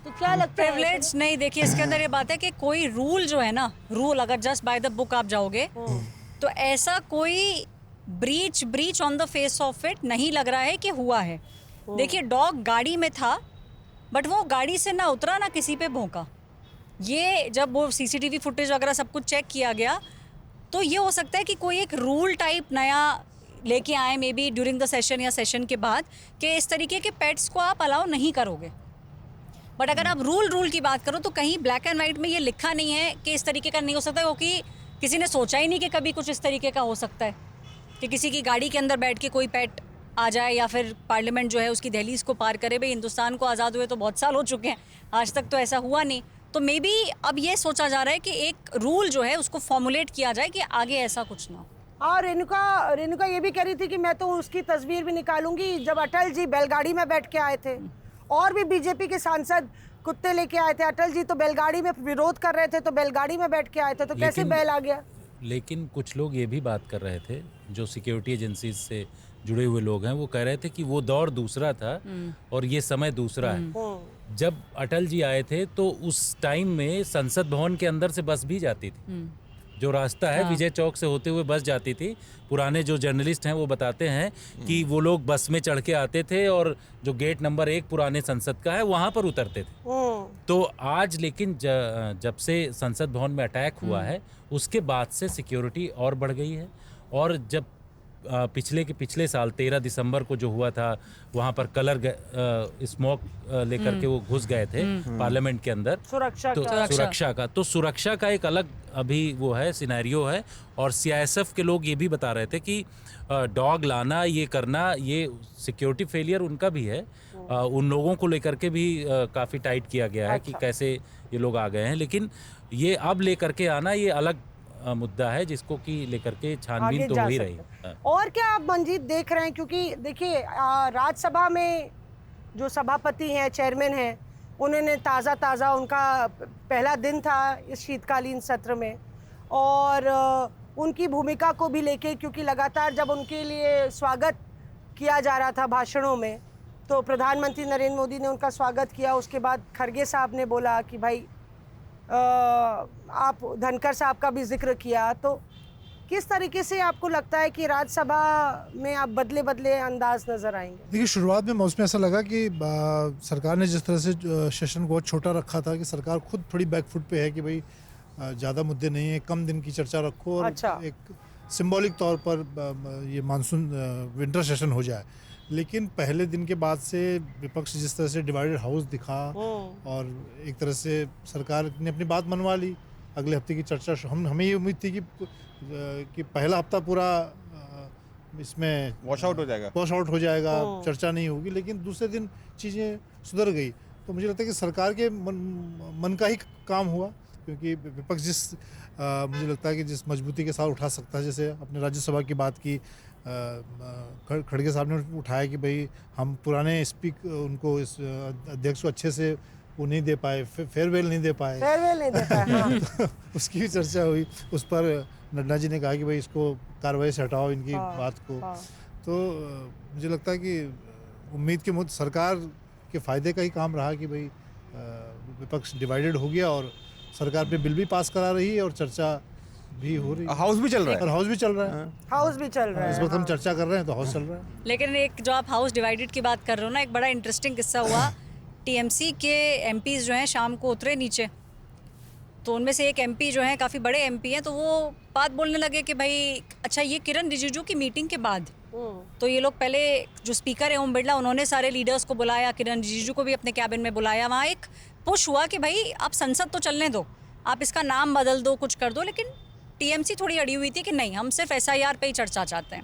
तो क्या लगता है? प्रिविलेज नहीं, देखिए इसके अंदर ये बात है कि कोई रूल जो है ना, रूल अगर जस्ट बाय द बुक आप जाओगे तो ऐसा कोई breach on the face of it नहीं लग रहा है कि हुआ है। देखिए डॉग गाड़ी में था, बट वो गाड़ी से ना उतरा ना किसी पे भौंका। ये जब वो CCTV फुटेज वगैरह सब कुछ चेक किया गया, तो ये हो सकता है कि कोई एक रूल टाइप नया लेके आए, may be during the session या सेशन के बाद, कि इस तरीके के पेट्स को आप अलाउ नहीं करोगे। बट अगर आप रूल की बात करो तो कहीं ब्लैक एंड वाइट में ये लिखा नहीं है कि इस तरीके का नहीं हो सकता, क्योंकि किसी ने सोचा ही नहीं कि कभी कुछ इस तरीके का हो सकता है कि किसी की गाड़ी के अंदर बैठ के कोई पेट आ जाए, या फिर पार्लियामेंट जो है उसकी दहलीज को पार करे। भाई हिंदुस्तान को आज़ाद हुए तो बहुत साल हो चुके हैं, आज तक तो ऐसा हुआ नहीं। तो मे बी अब ये सोचा जा रहा है कि एक रूल जो है उसको फॉर्मुलेट किया जाए कि आगे ऐसा कुछ ना हो। और रेणुका ये भी कह रही थी कि मैं तो उसकी तस्वीर भी निकालूंगी जब अटल जी बैलगाड़ी में बैठ के आए थे, और भी बीजेपी के सांसद कुत्ते लेके आए थे। अटल जी तो बैलगाड़ी में विरोध कर रहे थे, तो बैलगाड़ी में बैठ के आए थे, तो कैसे बैल आ गया? लेकिन कुछ लोग ये भी बात कर रहे थे, जो सिक्योरिटी एजेंसीज से जुड़े हुए लोग हैं, वो कह रहे थे कि वो दौर दूसरा था और ये समय दूसरा है। जब अटल जी आए थे तो उस टाइम में संसद भवन के अंदर से बस भी जाती थी, जो रास्ता है विजय चौक से होते हुए बस जाती थी। पुराने जो जर्नलिस्ट हैं वो बताते हैं कि वो लोग बस में चढ़ के आते थे और जो गेट नंबर 1 पुराने संसद का है वहाँ पर उतरते थे। तो आज लेकिन जब से संसद भवन में अटैक हुआ है उसके बाद से सिक्योरिटी और बढ़ गई है। और जब पिछले साल 13 दिसंबर को जो हुआ था वहाँ पर कलर स्मोक लेकर के वो घुस गए थे पार्लियामेंट के अंदर, तो सुरक्षा का एक अलग अभी वो है सिनेरियो है। और सीआईएसएफ के लोग ये भी बता रहे थे कि डॉग लाना ये करना ये सिक्योरिटी फेलियर उनका भी है। उन लोगों को लेकर के भी काफ़ी टाइट किया गया है कि कैसे ये लोग आ गए हैं, लेकिन ये अब लेकर के आना ये अलग मुद्दा है जिसको कि लेकर के छानबीन तो हो ही रही है। और क्या आप मंजीत देख रहे हैं, क्योंकि देखिए राज्यसभा में जो सभापति हैं, चेयरमैन हैं, उन्होंने ताज़ा उनका पहला दिन था इस शीतकालीन सत्र में, और उनकी भूमिका को भी लेके, क्योंकि लगातार जब उनके लिए स्वागत किया जा रहा था भाषणों में, तो प्रधानमंत्री नरेंद्र मोदी ने उनका स्वागत किया। उसके बाद खड़गे साहब ने बोला कि भाई आप धनखड़ साहब का भी जिक्र किया। तो किस तरीके से आपको लगता है कि राज्यसभा में आप बदले अंदाज नजर आएंगे? देखिए, शुरुआत में मुझमें ऐसा लगा कि सरकार ने जिस तरह से सेशन को छोटा रखा था कि सरकार खुद थोड़ी बैकफुट पे है कि भाई ज़्यादा मुद्दे नहीं है, कम दिन की चर्चा रखो और एक सिंबॉलिक तौर पर ये मानसून विंटर सेशन हो जाए। लेकिन पहले दिन के बाद से विपक्ष जिस तरह से डिवाइडेड हाउस दिखा और एक तरह से सरकार ने अपनी बात मनवा ली। अगले हफ्ते की चर्चा हमें ये उम्मीद थी कि पहला हफ्ता पूरा इसमें वॉश आउट हो जाएगा, चर्चा नहीं होगी, लेकिन दूसरे दिन चीज़ें सुधर गई। तो मुझे लगता है कि सरकार के मन का ही काम हुआ, क्योंकि विपक्ष मुझे लगता है कि जिस मजबूती के साथ उठा सकता है, जैसे अपने राज्यसभा की बात की, खड़गे साहब ने उठाया कि भाई हम पुराने उनको इस अध्यक्ष को अच्छे से वो नहीं दे पाए, फेयरवेल नहीं दे पाए हाँ। तो उसकी भी चर्चा हुई। उस पर नड्डा जी ने कहा कि भाई इसको कार्रवाई से हटाओ इनकी बात को। तो मुझे लगता है कि उम्मीद के मुताबिक सरकार के फ़ायदे का ही काम रहा कि भाई विपक्ष डिवाइडेड हो गया और सरकार पे बिल भी पास करा रही है और चर्चा भी हो रही है। हाउस भी चल रहा है और हाउस भी चल रहा है। इस वक्त हम चर्चा कर रहे हैं तो हाउस चल रहा है। लेकिन एक जो आप हाउस डिवाइडेड की बात कर रहे हो ना, एक बड़ा इंटरेस्टिंग किस्सा हुआ। टीएमसी के एमपीज जो हैं शाम को उतरे नीचे, तो उनमें से एक एमपी जो है काफ़ी बड़े एमपी हैं, तो वो बात बोलने लगे कि भाई अच्छा ये किरण रिजिजू की मीटिंग के बाद तो ये लोग पहले जो स्पीकर है ओम बिरला, उन्होंने सारे लीडर्स को बुलाया, किरण रिजिजू को भी अपने कैबिन में बुलाया। वहाँ एक पुश हुआ कि भाई आप संसद तो चलने दो, आप इसका नाम बदल दो, कुछ कर दो। लेकिन टीएमसी थोड़ी अड़ी हुई थी कि नहीं, हम सिर्फ एसआईआर पे ही चर्चा चाहते हैं।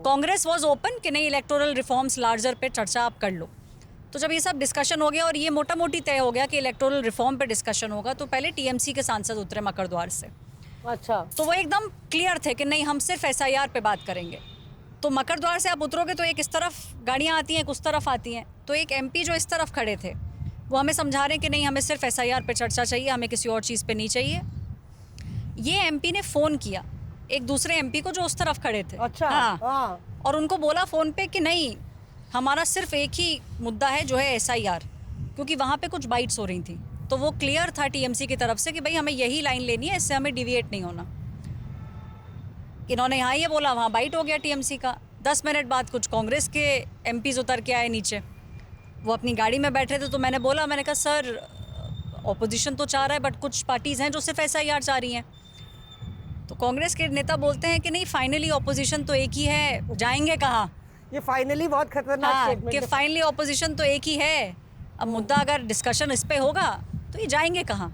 कांग्रेस वाज ओपन कि नहीं, इलेक्टोरल रिफॉर्म्स लार्जर पे चर्चा आप कर लो। तो जब ये सब डिस्कशन हो गया और ये मोटा मोटी तय हो गया कि इलेक्टोरल रिफॉर्म पे डिस्कशन होगा, तो पहले टीएमसी के सांसद उतरे मकर द्वार से। अच्छा, तो वो एकदम क्लियर थे कि नहीं, हम सिर्फ एसआईआर पे बात करेंगे। तो मकर द्वार से आप उतरोगे तो एक इस तरफ गाड़ियाँ आती हैं, एक उस तरफ आती हैं। तो एक एमपी जो इस तरफ खड़े थे वो हमें समझा रहे हैं कि नहीं, हमें सिर्फ एसआईआर पे चर्चा चाहिए, हमें किसी और चीज़ पे नहीं चाहिए। ये एमपी ने फ़ोन किया एक दूसरे एमपी को जो उस तरफ खड़े थे। अच्छा, हाँ। और उनको बोला फ़ोन पे कि नहीं, हमारा सिर्फ एक ही मुद्दा है जो है एसआईआर, क्योंकि वहाँ पे कुछ बाइट्स हो रही थी। तो वो क्लियर था टीएमसी की तरफ से कि भाई हमें यही लाइन लेनी है, इससे हमें डिविएट नहीं होना। इन्होंने यहाँ ये बोला, वहाँ बाइट हो गया टीएमसी का। 10 मिनट बाद कुछ कांग्रेस के एमपीज उतर के आए नीचे, वो अपनी गाड़ी में बैठे थे। तो मैंने कहा सर ऑपोजिशन तो चाह रहा है बट कुछ पार्टीज़ हैं जो सिर्फ एसआईआर चाह रही हैं। तो कांग्रेस के नेता बोलते हैं कि नहीं, फाइनली ऑपोजिशन तो एक ही है, जाएंगे कहाँ? ये फाइनली बहुत खतरनाक स्टेटमेंट कि फाइनली ऑपोजिशन तो एक ही है। अब मुद्दा अगर डिस्कशन इस पे होगा तो ये जाएंगे कहाँ?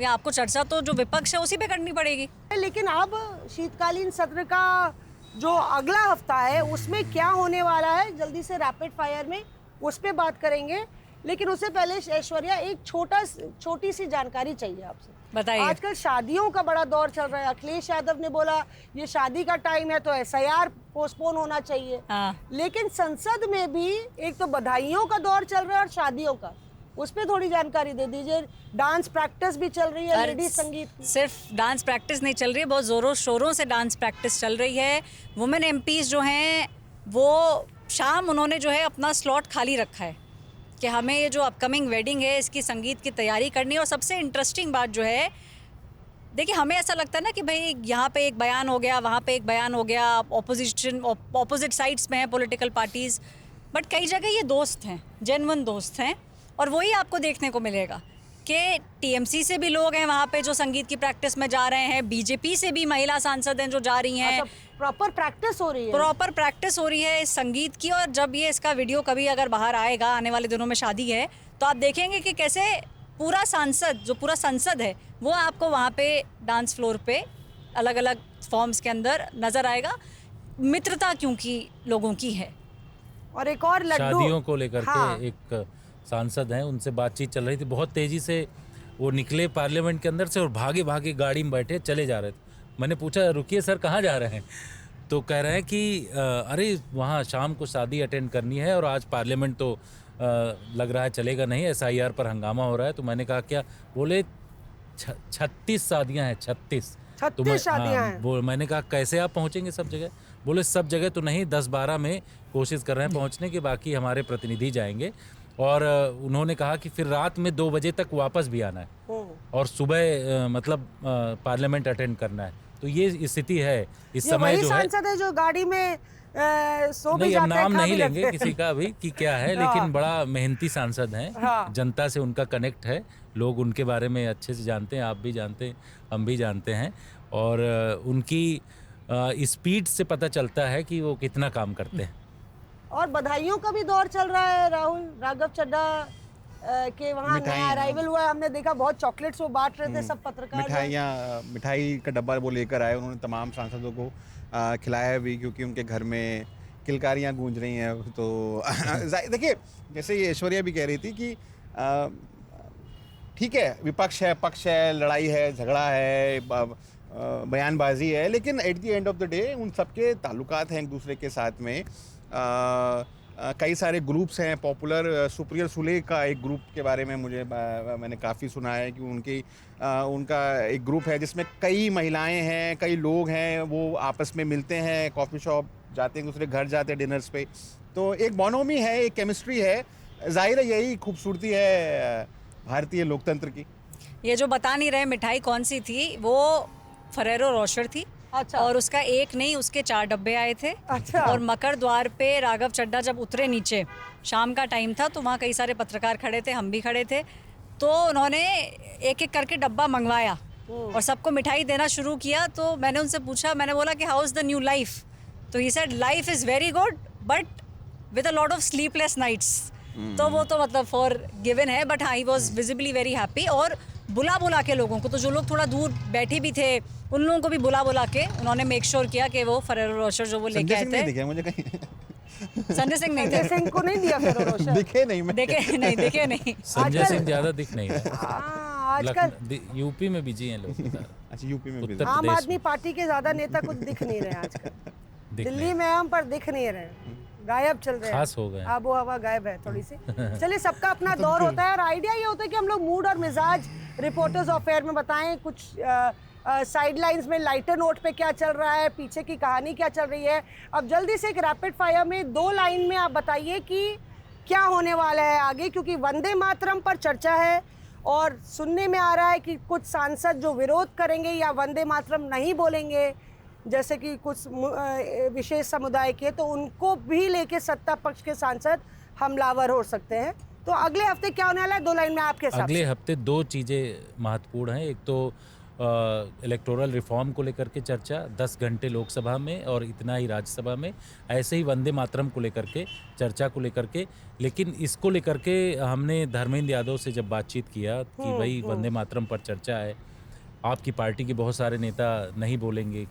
या आपको चर्चा तो जो विपक्ष है उसी पे करनी पड़ेगी। लेकिन अब शीतकालीन सत्र का जो अगला हफ्ता है उसमें क्या होने वाला है, जल्दी से रैपिड फायर में उस पर बात करेंगे। लेकिन उससे पहले ऐश्वर्या, एक छोटी सी जानकारी चाहिए आपसे। बताइए। आजकल शादियों का बड़ा दौर चल रहा है। अखिलेश यादव ने बोला ये शादी का टाइम है तो एसआईआर पोस्टपोन होना चाहिए। लेकिन संसद में भी एक तो बधाइयों का दौर चल रहा है और शादियों का, उस पर थोड़ी जानकारी दे दीजिए। डांस प्रैक्टिस भी चल रही है, लेडीज संगीत। सिर्फ डांस प्रैक्टिस नहीं चल रही है, बहुत जोरों शोरों से डांस प्रैक्टिस चल रही है। वुमेन एमपीज जो हैं वो शाम उन्होंने जो है अपना स्लॉट खाली रखा है कि हमें ये जो अपकमिंग वेडिंग है इसकी संगीत की तैयारी करनी है। और सबसे इंटरेस्टिंग बात जो है, देखिए हमें ऐसा लगता है ना कि भाई यहाँ पे एक बयान हो गया, वहाँ पे एक बयान हो गया, ऑपोजिट साइड्स में हैं पॉलिटिकल पार्टीज़, बट कई जगह ये दोस्त हैं, जेन्युइन दोस्त हैं, और वही आपको देखने को मिलेगा कि टीएमसी से भी लोग हैं वहाँ पे जो संगीत की प्रैक्टिस में जा रहे हैं, बीजेपी से भी महिला सांसद हैं जो जा रही हैं। अच्छा, प्रॉपर प्रैक्टिस हो रही है? प्रॉपर प्रैक्टिस हो रही है इस संगीत की, और जब ये इसका वीडियो कभी अगर बाहर आएगा, आने वाले दिनों में शादी है, तो आप देखेंगे कि कैसे पूरा संसद है वो आपको वहाँ पे डांस फ्लोर पे अलग अलग फॉर्म्स के अंदर नजर आएगा। मित्रता क्योंकि लोगों की है। और एक और लड्डू शादियों को लेकर हाँ। के एक सांसद हैं, उनसे बातचीत चल रही थी, बहुत तेजी से वो निकले पार्लियामेंट के अंदर से और भागे भागे गाड़ी में बैठे चले जा रहे थे। मैंने पूछा रुकिए सर कहाँ जा रहे हैं, तो कह रहे हैं कि अरे वहाँ शाम को शादी अटेंड करनी है और आज पार्लियामेंट तो लग रहा है चलेगा नहीं, SIR पर हंगामा हो रहा है। तो मैंने कहा क्या, बोले 36 शादियाँ हैं, 36 शादियां हैं। वो मैंने कहा कैसे आप पहुँचेंगे सब जगह, बोले सब जगह तो नहीं, 10-12 में कोशिश कर रहे हैं पहुँचने की, बाकी हमारे प्रतिनिधि जाएंगे। और उन्होंने कहा कि फिर रात में 2 बजे तक वापस भी आना है और सुबह मतलब पार्लियामेंट अटेंड करना है। तो ये स्थिति है इस समय जो है। सांसद है जो गाड़ी में सो भी नहीं, अब जाते हैं, नाम खा नहीं भी लेंगे लेते हैं। किसी का अभी कि क्या है, लेकिन बड़ा मेहनती सांसद हैं। हाँ। जनता से उनका कनेक्ट है, लोग उनके बारे में अच्छे से जानते हैं, आप भी जानते हैं, हम भी जानते हैं, और उनकी स्पीड से पता चलता है कि वो कितना काम करते हैं। और बधाइयों का भी दौर चल रहा है। राघव चड्ढा के वहाँ नया अराइवल हुआ है, हमने देखा बहुत चॉकलेट्स वो बांट रहे थे सब पत्रकार। मिठाई का डब्बा वो लेकर आए, उन्होंने तमाम सांसदों को खिलाया भी, क्योंकि उनके घर में किलकारियाँ गूंज रही हैं। तो देखिए जैसे ये ऐश्वर्या भी कह रही थी कि ठीक है विपक्ष है, पक्ष है, लड़ाई है, झगड़ा है, बयानबाजी है, लेकिन at the end of the day उन सबके ताल्लुकात हैं एक दूसरे के साथ में। कई सारे ग्रुप्स हैं पॉपुलर। सुप्रिया सुले का एक ग्रुप के बारे में मैंने काफ़ी सुना है कि उनका एक ग्रुप है जिसमें कई महिलाएं हैं, कई लोग हैं, वो आपस में मिलते हैं, कॉफ़ी शॉप जाते हैं, दूसरे घर जाते हैं डिनर्स पे। तो एक बोनोमी है, एक केमिस्ट्री है। जाहिर है यही खूबसूरती है भारतीय लोकतंत्र की। ये जो बता नहीं रहे मिठाई कौन सी थी, वो फरेरो रोशर थी। अच्छा। और उसका एक नहीं, उसके 4 डब्बे आए थे। अच्छा। और मकर द्वार पे राघव चड्ढा जब उतरे नीचे, शाम का टाइम था, तो वहाँ कई सारे पत्रकार खड़े थे, हम भी खड़े थे, तो उन्होंने एक एक करके डब्बा मंगवाया और सबको मिठाई देना शुरू किया। तो मैंने उनसे पूछा, मैंने बोला कि how is the new life, तो he said life is very good but with a lot of sleepless nights. तो वो तो मतलब फॉर गिवन है, बट हाँ he was visibly very happy. और बुला के लोगों को, तो जो लोग थोड़ा दूर बैठे भी थे उन लोगों को भी बुला के उन्होंने मेक श्योर किया कि वो फरेरो रोशर जो वो लेके आए थे। दिखे मुझे कहीं संजय सिंह नहीं थे। संजय सिंह को नहीं दिया फरेरो रोशर। दिखे नहीं मैं। दिखे नहीं। संजय सिंह ज्यादा दिख नहीं रहे। आजकल यूपी में बिजी हैं लोग। अच्छा यूपी में भी उत्तर आम प्रदेश आदमी पार्टी के ज्यादा नेता कुछ दिख नहीं रहे आजकल। दिल्ली में हम पर दिख नहीं रहे, गायब चल रहे हैं, खास हो गए। आबो हवा गायब है थोड़ी सी। चलिए सबका अपना दौर होता है और आइडिया ये होता है कि हम लोग मूड और मिजाज रिपोर्टर्स ऑफ एयर में बताएं, कुछ साइड लाइंस में लाइटर नोट पे क्या चल रहा है, पीछे की कहानी क्या चल रही है। अब जल्दी से एक रैपिड फायर में 2 लाइन में आप बताइए कि क्या होने वाला है आगे, क्योंकि वंदे मातरम पर चर्चा है और सुनने में आ रहा है कि कुछ सांसद जो विरोध करेंगे या वंदे मातरम नहीं बोलेंगे, जैसे कि कुछ विशेष समुदाय के, तो उनको भी लेके सत्ता पक्ष के सांसद हमलावर हो सकते हैं। तो अगले हफ्ते क्या होने वाला है 2 लाइन में आपके हिसाब से? अगले हफ्ते 2 चीज़ें महत्वपूर्ण हैं। एक तो इलेक्टोरल रिफॉर्म को लेकर के चर्चा 10 घंटे लोकसभा में और इतना ही राज्यसभा में, ऐसे ही वंदे मातरम को लेकर के चर्चा को लेकर के। लेकिन इसको लेकर के हमने धर्मेंद्र यादव से जब बातचीत किया कि भाई वंदे मातरम पर चर्चा है, आपकी पार्टी के बहुत सारे नेता नहीं बोलेंगे,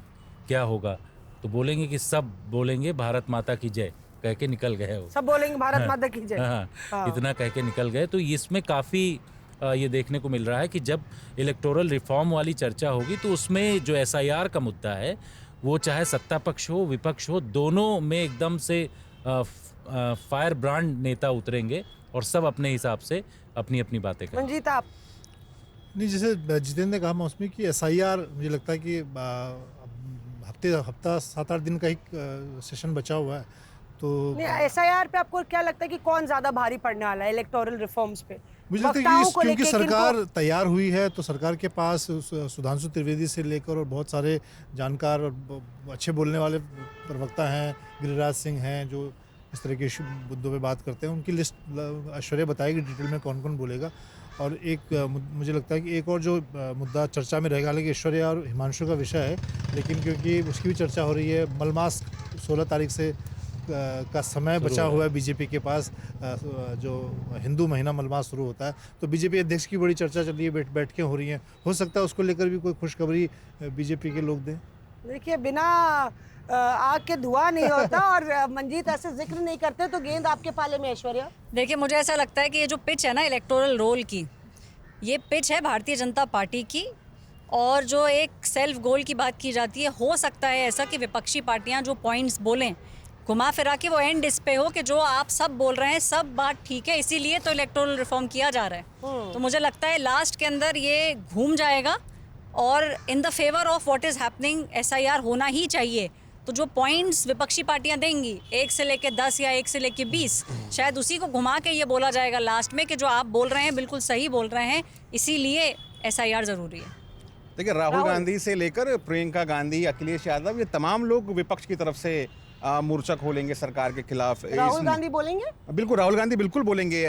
क्या होगा? तो बोलेंगे कि सब बोलेंगे भारत माता की जय, कह के निकल गए वो। सब बोलेंगे भारत माता की जय। हाँ, इतना कह के निकल गए। तो इसमें काफ़ी ये देखने को मिल रहा है कि जब इलेक्टोरल रिफॉर्म वाली चर्चा होगी तो उसमें जो SIR का मुद्दा है, वो चाहे सत्ता पक्ष हो विपक्ष हो, दोनों में एकदम से फायर ब्रांड नेता उतरेंगे और सब अपने हिसाब से अपनी अपनी बातें करेंगे। मंजीत आप? नहीं, जैसे जितेंद्र ने कहा मौसमी की SIR, मुझे लगता है कि हफ्ता 7-8 दिन का ही सेशन बचा हुआ है। तो SIR पे आपको क्या लगता है कि कौन ज़्यादा भारी पड़ने वाला है इलेक्टोरल रिफॉर्म्स पे? मुझे लगता है वक्ताओं कि को क्योंकि लेके सरकार तैयार हुई है तो सरकार के पास सुधांशु त्रिवेदी से लेकर और बहुत सारे जानकार और अच्छे बोलने वाले प्रवक्ता हैं, गिरिराज सिंह हैं जो इस तरह के मुद्दों पे बात करते हैं। उनकी लिस्ट ऐश्वर्या बताएगी डिटेल में कौन कौन बोलेगा। और एक मुझे लगता है कि एक और जो मुद्दा चर्चा में रहेगा, हालांकि ऐश्वर्या और हिमांशु का विषय है, लेकिन क्योंकि उसकी भी चर्चा हो रही है, मलमास 16 तारीख से का समय बचा हुआ है बीजेपी के पास, जो हिंदू महीना मलमास शुरू होता है, तो बीजेपी अध्यक्ष की बड़ी चर्चा चल रही है, बैठकें हो रही हैं। हो सकता है उसको लेकर भी कोई खुशखबरी बीजेपी के लोग दें। देखिए, बिना आग के धुआं नहीं होता और मंजीत ऐसे जिक्र नहीं करते तो गेंद आपके पाले में ऐश्वर्या। देखिए, मुझे ऐसा लगता है कि ये जो पिच है ना इलेक्टोरल रोल की, ये पिच है भारतीय जनता पार्टी की। और जो एक सेल्फ गोल की बात की जाती है, हो सकता है ऐसा कि विपक्षी पार्टियां जो पॉइंट्स बोलें घुमा फिरा के वो एंड इस पे हो कि जो आप सब बोल रहे हैं सब बात ठीक है, इसीलिए तो इलेक्टोरल रिफॉर्म किया जा रहा है। तो मुझे लगता है लास्ट के अंदर ये घूम जाएगा और in the favour of what is happening SIR होना ही चाहिए। तो जो पॉइंट्स विपक्षी पार्टियां देंगी 1 से लेके 10 या 1 से लेके 20, शायद उसी को घुमा के ये बोला जाएगा लास्ट में कि जो आप बोल रहे हैं बिल्कुल सही बोल रहे हैं, इसीलिए SIR ज़रूरी है। देखिए, राहुल गांधी से लेकर प्रियंका गांधी, अखिलेश यादव, ये तमाम लोग विपक्ष की तरफ से मोर्चा खोलेंगे सरकार के खिलाफ। राहुल गांधी बोलेंगे? बिल्कुल, राहुल गांधी बिल्कुल बोलेंगे।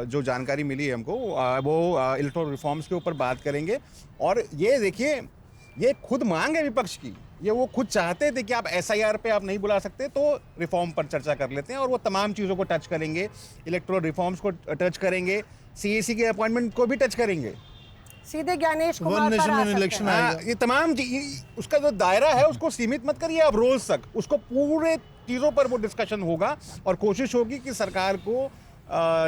जो जानकारी मिली है हमको, वो इलेक्टोरल रिफॉर्म्स के ऊपर बात करेंगे। और ये देखिए, ये खुद मांग है विपक्ष की, ये वो खुद चाहते थे कि आप SIR पे आप नहीं बुला सकते तो रिफॉर्म पर चर्चा कर लेते हैं। और वो तमाम चीज़ों को टच करेंगे, इलेक्टोरल रिफॉर्म्स को टच करेंगे, CAC के अपॉइंटमेंट को भी टच करेंगे, सीधे ज्ञानेश वन कुमार नेशन पर आ वन सकते इलेक्शन हैं। आएगा। ये तमाम उसका जो दायरा है उसको सीमित मत करिए आप रोज तक, उसको पूरे चीज़ों पर वो डिस्कशन होगा और कोशिश होगी कि सरकार को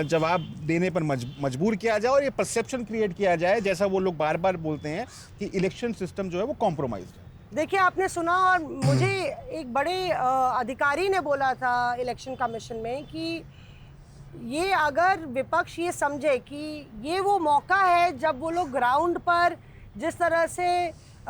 जवाब देने पर मजबूर किया जाए और ये परसेप्शन क्रिएट किया जाए, जैसा वो लोग बार बार बोलते हैं कि इलेक्शन सिस्टम जो है वो कॉम्प्रोमाइज्ड है। देखिए, आपने सुना और मुझे एक बड़े अधिकारी ने बोला था इलेक्शन कमीशन में कि ये अगर विपक्ष ये समझे कि ये वो मौका है जब वो लोग ग्राउंड पर जिस तरह से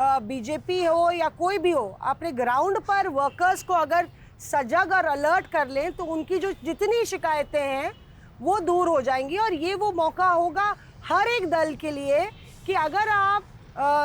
बीजेपी हो या कोई भी हो अपने ग्राउंड पर वर्कर्स को अगर सजग और अलर्ट कर लें तो उनकी जो जितनी शिकायतें हैं वो दूर हो जाएंगी। और ये वो मौका होगा हर एक दल के लिए कि अगर आप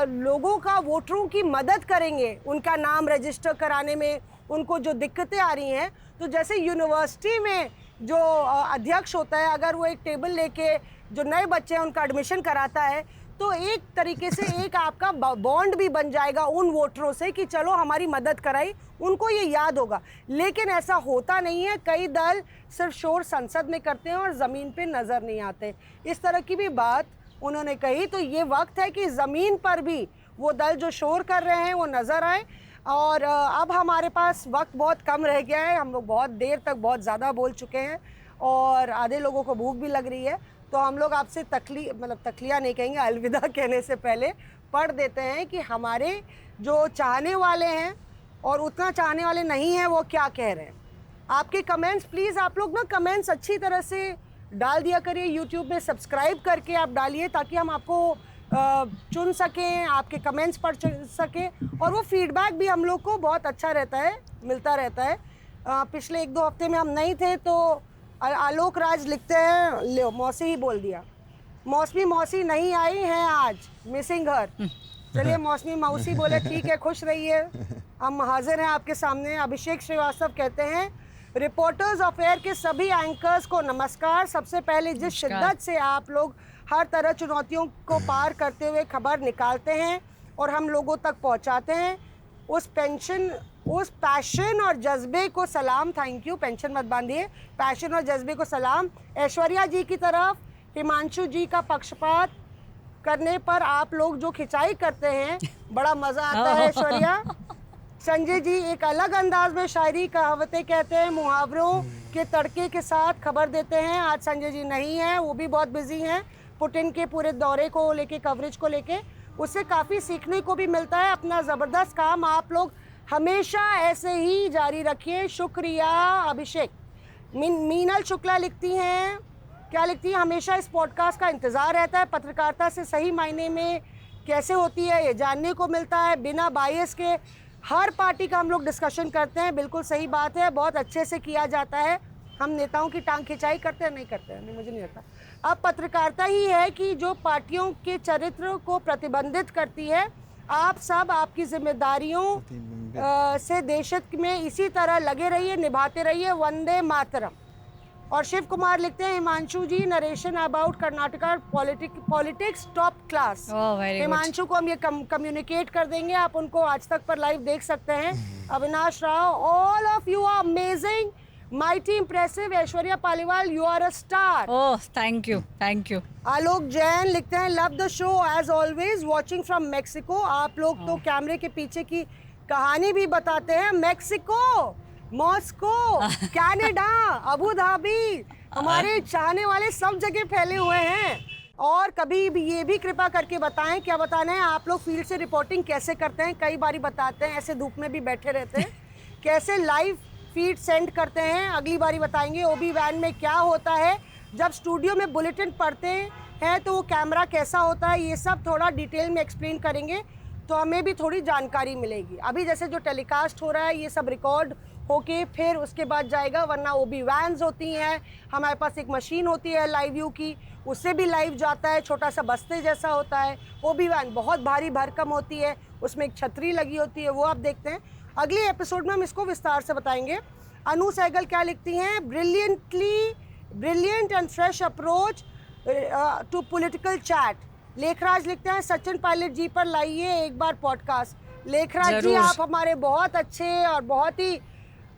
लोगों का, वोटरों की मदद करेंगे उनका नाम रजिस्टर कराने में, उनको जो दिक्कतें आ रही हैं, तो जैसे यूनिवर्सिटी में जो अध्यक्ष होता है, अगर वो एक टेबल लेके जो नए बच्चे हैं उनका एडमिशन कराता है, तो एक तरीके से एक आपका बॉन्ड भी बन जाएगा उन वोटरों से कि चलो हमारी मदद कराई, उनको ये याद होगा। लेकिन ऐसा होता नहीं है, कई दल सिर्फ शोर संसद में करते हैं और ज़मीन पे नज़र नहीं आते। इस तरह की भी बात उन्होंने कही। तो ये वक्त है कि ज़मीन पर भी वो दल जो शोर कर रहे हैं वो नज़र आए। और अब हमारे पास वक्त बहुत कम रह गया है, हम लोग बहुत देर तक बहुत ज़्यादा बोल चुके हैं और आधे लोगों को भूख भी लग रही है, तो हम लोग आपसे तकलिया नहीं कहेंगे, अलविदा कहने से पहले पढ़ देते हैं कि हमारे जो चाहने वाले हैं और उतना चाहने वाले नहीं हैं वो क्या कह रहे हैं। आपके कमेंट्स प्लीज़, आप लोग ना कमेंट्स अच्छी तरह से डाल दिया करिए, यूट्यूब में सब्सक्राइब करके आप डालिए ताकि हम आपको चुन सकें, आपके कमेंट्स पढ़ सकें। और वो फीडबैक भी हम लोग को बहुत अच्छा रहता है, मिलता रहता है। पिछले 1-2 हफ्ते में हम नहीं थे तो आलोक राज लिखते हैं, ले मौसी ही बोल दिया, मौसमी मौसी नहीं आई हैं आज, मिसिंग हर। चलिए मौसमी मौसी बोले ठीक है, खुश रहिए, हम हाजिर हैं आपके सामने। अभिषेक श्रीवास्तव कहते हैं, रिपोर्टर्स ऑफ एयर के सभी एंकर्स को नमस्कार। सबसे पहले जिस शिद्दत से आप लोग हर तरह चुनौतियों को पार करते हुए खबर निकालते हैं और हम लोगों तक पहुंचाते हैं, उस पैशन और जज्बे को सलाम। थैंक यू, पेंशन मत बांधिए, पैशन और जज्बे को सलाम। ऐश्वर्या जी की तरफ हिमांशु जी का पक्षपात करने पर आप लोग जो खिंचाई करते हैं बड़ा मज़ा आता है ऐश्वर्या। संजय जी एक अलग अंदाज में शायरी कहावतें कहते हैं, मुहावरों के तड़के के साथ खबर देते हैं। आज संजय जी नहीं हैं, वो भी बहुत बिजी हैं पुतिन के पूरे दौरे को लेके, कवरेज को लेके, उससे काफ़ी सीखने को भी मिलता है। अपना ज़बरदस्त काम आप लोग हमेशा ऐसे ही जारी रखिए, शुक्रिया अभिषेक। मीनल शुक्ला लिखती हैं, क्या लिखती हैं, हमेशा इस पॉडकास्ट का इंतज़ार रहता है, पत्रकारिता से सही मायने में कैसे होती है ये जानने को मिलता है, बिना बायस के हर पार्टी का हम लोग डिस्कशन करते हैं। बिल्कुल सही बात है, बहुत अच्छे से किया जाता है। हम नेताओं की टांग खिंचाई करते हैं, नहीं करते हैं, नहीं, मुझे नहीं लगता। अब पत्रकारिता ही है कि जो पार्टियों के चरित्र को प्रतिबंधित करती है। आप सब आपकी जिम्मेदारियों से देश हित में इसी तरह लगे रहिए, निभाते रहिए। वंदे मातरम। और शिव कुमार लिखते हैं, Himanshu ji narration about Karnataka politics top class. Himanshu को हम ये कम्युनिकेट कर देंगे, आप उनको आज तक पर लाइव देख सकते हैं। Avinash Rao, all of you are amazing, mighty impressive. Aishwarya Paliwal, you are a star. Oh thank you, thank you. Alok Jain लिखते हैं, love the show as always, watching from Mexico. आप लोग तो कैमरे के पीछे की कहानी भी बताते हैं। Mexico, Moscow, Canada, Abu Dhabi, हमारे चाहने वाले सब जगह फैले हुए हैं। और कभी भी ये भी कृपा करके बताएं, क्या बताना है, आप लोग फील्ड से रिपोर्टिंग कैसे करते हैं? कई बारी बताते हैं, ऐसे धूप में भी बैठे रहते हैं। कैसे लाइव फीड सेंड करते हैं, अगली बारी बताएंगे। ओबी वैन में क्या होता है, जब स्टूडियो में बुलेटिन पढ़ते हैं तो वो कैमरा कैसा होता है, ये सब थोड़ा डिटेल में एक्सप्लेन करेंगे तो हमें भी थोड़ी जानकारी मिलेगी। अभी जैसे जो टेलीकास्ट हो रहा है ये सब रिकॉर्ड होके फिर उसके बाद जाएगा, वरना ओबी वैन्स होती हैं, हमारे पास एक मशीन होती है लाइव व्यू की, उससे भी लाइव जाता है, छोटा सा बस्ते जैसा होता है। ओबी वैन बहुत भारी भरकम होती है, उसमें एक छतरी लगी होती है, वो आप देखते हैं। अगले एपिसोड में हम इसको विस्तार से बताएंगे। अनु सहगल क्या लिखती हैं, brilliant and fresh approach to political chat. Lekhraj लिखते हैं, सचिन पायलट जी पर लाइए एक बार पॉडकास्ट। लेखराज जी, आप हमारे बहुत अच्छे और बहुत ही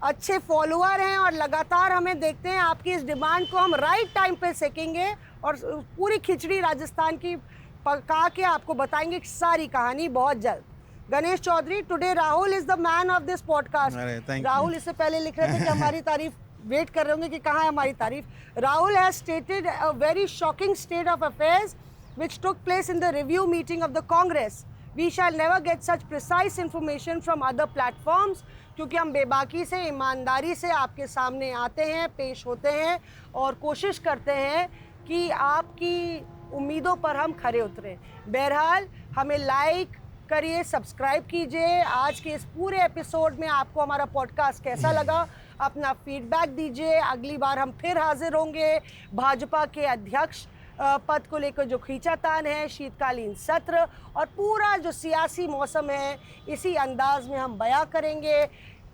अच्छे फॉलोअर हैं और लगातार हमें देखते हैं। आपकी इस डिमांड को हम राइट टाइम पे सेकेंगे और पूरी खिचड़ी राजस्थान की पका के आपको बताएंगे सारी कहानी बहुत जल्द। Ganesh Chaudhary, today Rahul is the man of this podcast. Rahul इससे पहले लिख रहे थे कि हमारी तारीफ वेट कर रहे होंगे कि कहाँ है हमारी तारीफ। Rahul has stated a very shocking state of affairs which took place in the review meeting of the Congress. We shall never get such precise information from other platforms, क्योंकि हम बेबाकी से, ईमानदारी से आपके सामने आते हैं, पेश होते हैं और कोशिश करते हैं कि आपकी उम्मीदों पर हम खरे उतरें। बहरहाल हमें लाइक करिए, सब्सक्राइब कीजिए। आज के इस पूरे एपिसोड में आपको हमारा पॉडकास्ट कैसा लगा, अपना फीडबैक दीजिए। अगली बार हम फिर हाजिर होंगे। भाजपा के अध्यक्ष पद को लेकर जो खींचातान है, शीतकालीन सत्र और पूरा जो सियासी मौसम है, इसी अंदाज में हम बयां करेंगे।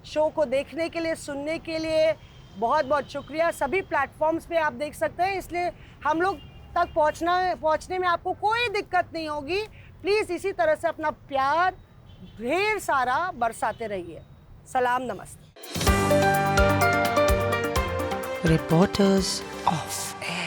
शो को देखने के लिए, सुनने के लिए बहुत बहुत शुक्रिया। सभी प्लेटफॉर्म्स पे आप देख सकते हैं, इसलिए हम लोग तक पहुंचने में आपको कोई दिक्कत नहीं होगी। प्लीज़ इसी तरह से अपना प्यार ढेर सारा बरसाते रहिए। सलाम, नमस्ते। Reporters of Air.